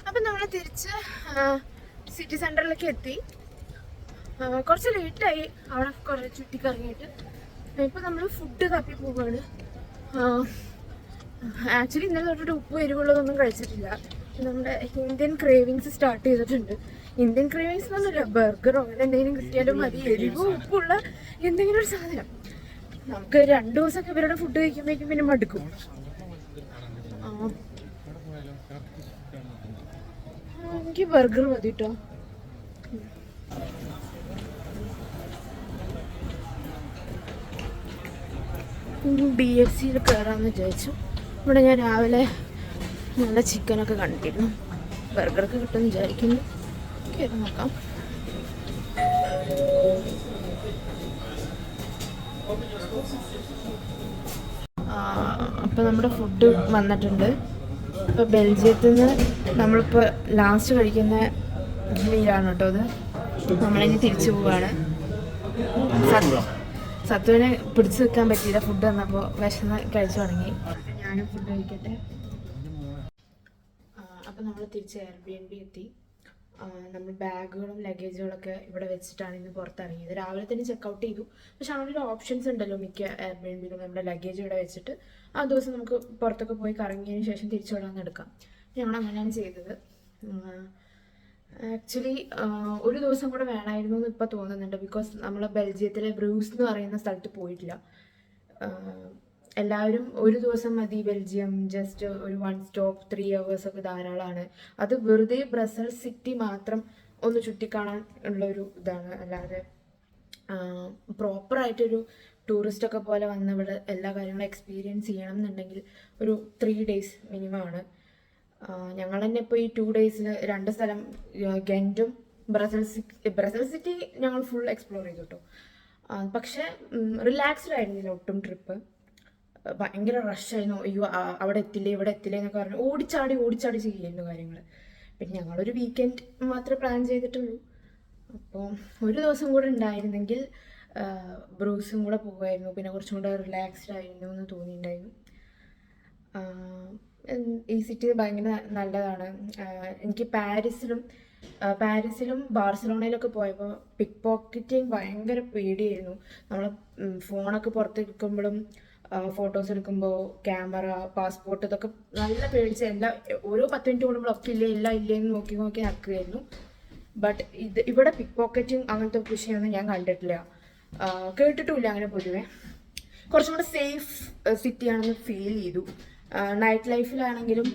അപ്പം നമ്മൾ തിരിച്ച് സിറ്റി സെൻറ്ററിലേക്ക് എത്തി. കുറച്ച് ലേറ്റായി അവിടെ കുറേ ചുറ്റിക്കറങ്ങിയിട്ട്. ഇപ്പം നമ്മൾ ഫുഡ് തപ്പി പോവുകയാണ്. ആക്ച്വലി ഇന്നലെ തൊട്ടിട്ട് ഉപ്പ് എരിവുള്ളതൊന്നും കഴിച്ചിട്ടില്ല. നമ്മുടെ ഇന്ത്യൻ ക്രേവിങ്സ് സ്റ്റാർട്ട് ചെയ്തിട്ടുണ്ട്. ഇന്ത്യൻ ക്രേവിങ്സ് എന്നൊന്നുമില്ല, ബർഗറോ അങ്ങനെ എന്തെങ്കിലും കിട്ടിയാലും മതി, എരിവോ ഉപ്പുള്ള എന്തെങ്കിലും ഒരു സാധനം. നമുക്ക് 2 ദിവസമൊക്കെ ഇവരുടെ ഫുഡ് കഴിക്കുമ്പോഴേക്കും പിന്നെ മടുക്കും. എനിക്ക് ബർഗർ മതി കേട്ടോ. BFCയിൽ കയറാമെന്ന് വിചാരിച്ചു. ഇവിടെ ഞാൻ രാവിലെ നല്ല ചിക്കനൊക്കെ കണ്ടിരുന്നു. ബർഗറൊക്കെ കിട്ടുമെന്ന് വിചാരിക്കുന്നു. കയറി നോക്കാം. അപ്പോൾ നമ്മുടെ ഫുഡ് വന്നിട്ടുണ്ട്. ഇപ്പോൾ ബെൽജിയത്തിൽ നിന്ന് നമ്മളിപ്പോൾ ലാസ്റ്റ് കഴിക്കുന്ന മീലാണ് കേട്ടോ അത്. നമ്മളിനി തിരിച്ചു പോവുകയാണ്. സത്തുവിനെ പിടിച്ചു വെക്കാൻ പറ്റിയില്ല, ഫുഡ് വന്നപ്പോൾ വിശന്ന് കഴിച്ചു തുടങ്ങി. ഞാനും ഫുഡ് കഴിക്കട്ടെ. അപ്പോൾ നമ്മൾ തിരിച്ച് എയർബിഎൻബി എത്തി. നമ്മൾ ബാഗുകളും ലഗേജുകളൊക്കെ ഇവിടെ വെച്ചിട്ടാണ് ഇന്ന് പുറത്തിറങ്ങിയത്. രാവിലെ തന്നെ ചെക്കൗട്ട് ചെയ്തു. പക്ഷെ അങ്ങനെ ഒരു ഓപ്ഷൻസ് ഉണ്ടല്ലോ മിക്ക എയർബിഎൻബിയിലും, നമ്മുടെ ലഗേജ് ഇവിടെ വെച്ചിട്ട് ആ ദിവസം നമുക്ക് പുറത്തൊക്കെ പോയി കറങ്ങിയതിന് ശേഷം തിരിച്ചു വിടാമെന്ന് എടുക്കാം. ഞങ്ങൾ അങ്ങനെയാണ് ചെയ്തത്. ആക്ച്വലി ഒരു ദിവസം കൂടെ വേണമായിരുന്നു എന്ന് ഇപ്പോൾ തോന്നുന്നുണ്ട്. ബിക്കോസ് നമ്മൾ ബെൽജിയത്തിലെ ബ്രൂസ് എന്ന് പറയുന്ന സ്ഥലത്ത് പോയിട്ടില്ല. എല്ലാവരും ഒരു ദിവസം മതി ബെൽജിയം, ജസ്റ്റ് ഒരു 1 സ്റ്റോപ്പ് 3 hours ഒക്കെ ധാരാളമാണ്. അത് വെറുതെ ബ്രസൽസ് സിറ്റി മാത്രം ഒന്ന് ചുറ്റിക്കാണാൻ ഉള്ളൊരു ഇതാണ്. അല്ലാതെ പ്രോപ്പറായിട്ടൊരു ടൂറിസ്റ്റൊക്കെ പോലെ വന്ന് ഇവിടെ എല്ലാ കാര്യങ്ങളും എക്സ്പീരിയൻസ് ചെയ്യണം എന്നുണ്ടെങ്കിൽ ഒരു 3 days മിനിമം ആണ്. ഞങ്ങൾ തന്നെ ഇപ്പോൾ ഈ 2 days 2 സ്ഥലം ഗെൻറ്റും ബ്രസൽസ് സിറ്റി ഞങ്ങൾ ഫുൾ എക്സ്പ്ലോർ ചെയ്തു കേട്ടോ. പക്ഷേ റിലാക്സ്ഡ് ആയിരുന്നില്ല ഒട്ടും ട്രിപ്പ്. ഭയങ്കര റഷായിരുന്നു. അയ്യോ അവിടെ എത്തില്ലേ ഇവിടെ എത്തില്ലേ എന്നൊക്കെ പറഞ്ഞു ഓടിച്ചാടി ചെയ്യായിരുന്നു കാര്യങ്ങൾ. പിന്നെ ഞങ്ങളൊരു വീക്കെൻഡ് മാത്രമേ പ്ലാൻ ചെയ്തിട്ടുള്ളൂ. അപ്പോൾ ഒരു ദിവസം കൂടെ ഉണ്ടായിരുന്നെങ്കിൽ ബ്രൂസും കൂടെ പോകുമായിരുന്നു. പിന്നെ കുറച്ചും കൂടെ റിലാക്സ്ഡ് ആയിരുന്നു എന്ന് തോന്നിയിട്ടുണ്ടായിരുന്നു. ഈ സിറ്റി ഭയങ്കര നല്ലതാണ്. എനിക്ക് പാരീസിലും ബാർസലോണയിലൊക്കെ പോയപ്പോൾ പിക്ക് പോക്കറ്റിങ് ഭയങ്കര പേടിയായിരുന്നു. നമ്മൾ ഫോണൊക്കെ പുറത്തെടുക്കുമ്പോഴും ഫോട്ടോസ് എടുക്കുമ്പോൾ ക്യാമറ, പാസ്പോർട്ട് ഇതൊക്കെ നല്ല പേടിച്ച് ഓരോ 10 minute കൂടുമ്പോഴൊക്കെ ഇല്ലേന്ന് നോക്കി നടക്കുകയായിരുന്നു. ബട്ട് ഇവിടെ പിക്ക് പോക്കറ്റിങ് അങ്ങനത്തെ വിഷയമൊന്നും ഞാൻ കണ്ടിട്ടില്ല, കേട്ടിട്ടുമില്ല അങ്ങനെ. പൊതുവെ കുറച്ചും കൂടെ സേഫ് സിറ്റിയാണെന്ന് ഫീൽ ചെയ്തു. നൈറ്റ് ലൈഫിലാണെങ്കിലും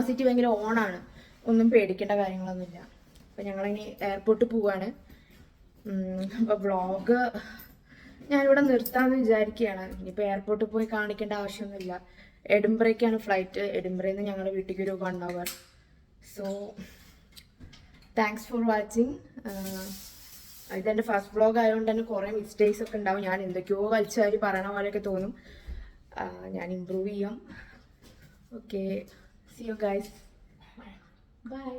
സിറ്റി ഭയങ്കര ഓണാണ്, ഒന്നും പേടിക്കേണ്ട കാര്യങ്ങളൊന്നുമില്ല. അപ്പം ഞങ്ങളിനി എയർപോർട്ടിൽ പോവാണ്. അപ്പോൾ വ്ളോഗ് ഞാനിവിടെ നിർത്താമെന്ന് വിചാരിക്കുകയാണ്. ഇനിയിപ്പോൾ എയർപോർട്ടിൽ പോയി കാണിക്കേണ്ട ആവശ്യമൊന്നുമില്ല. എഡിൻബറയ്ക്കാണ് ഫ്ലൈറ്റ്. എഡിൻബറയിൽ നിന്ന് ഞങ്ങളുടെ വീട്ടിലേക്ക് ഒരു 1 hour. So thanks for watching. ഇതെൻ്റെ ഫസ്റ്റ് വ്ളോഗ് ആയതുകൊണ്ട് തന്നെ കുറേ മിസ്റ്റേക്സ് ഒക്കെ ഉണ്ടാവും. ഞാൻ എന്തൊക്കെയോ വലിച്ചാരി പറയണ പോലെയൊക്കെ തോന്നും. ഞാൻ ഇമ്പ്രൂവ് ചെയ്യാം. Okay, see you guys. By.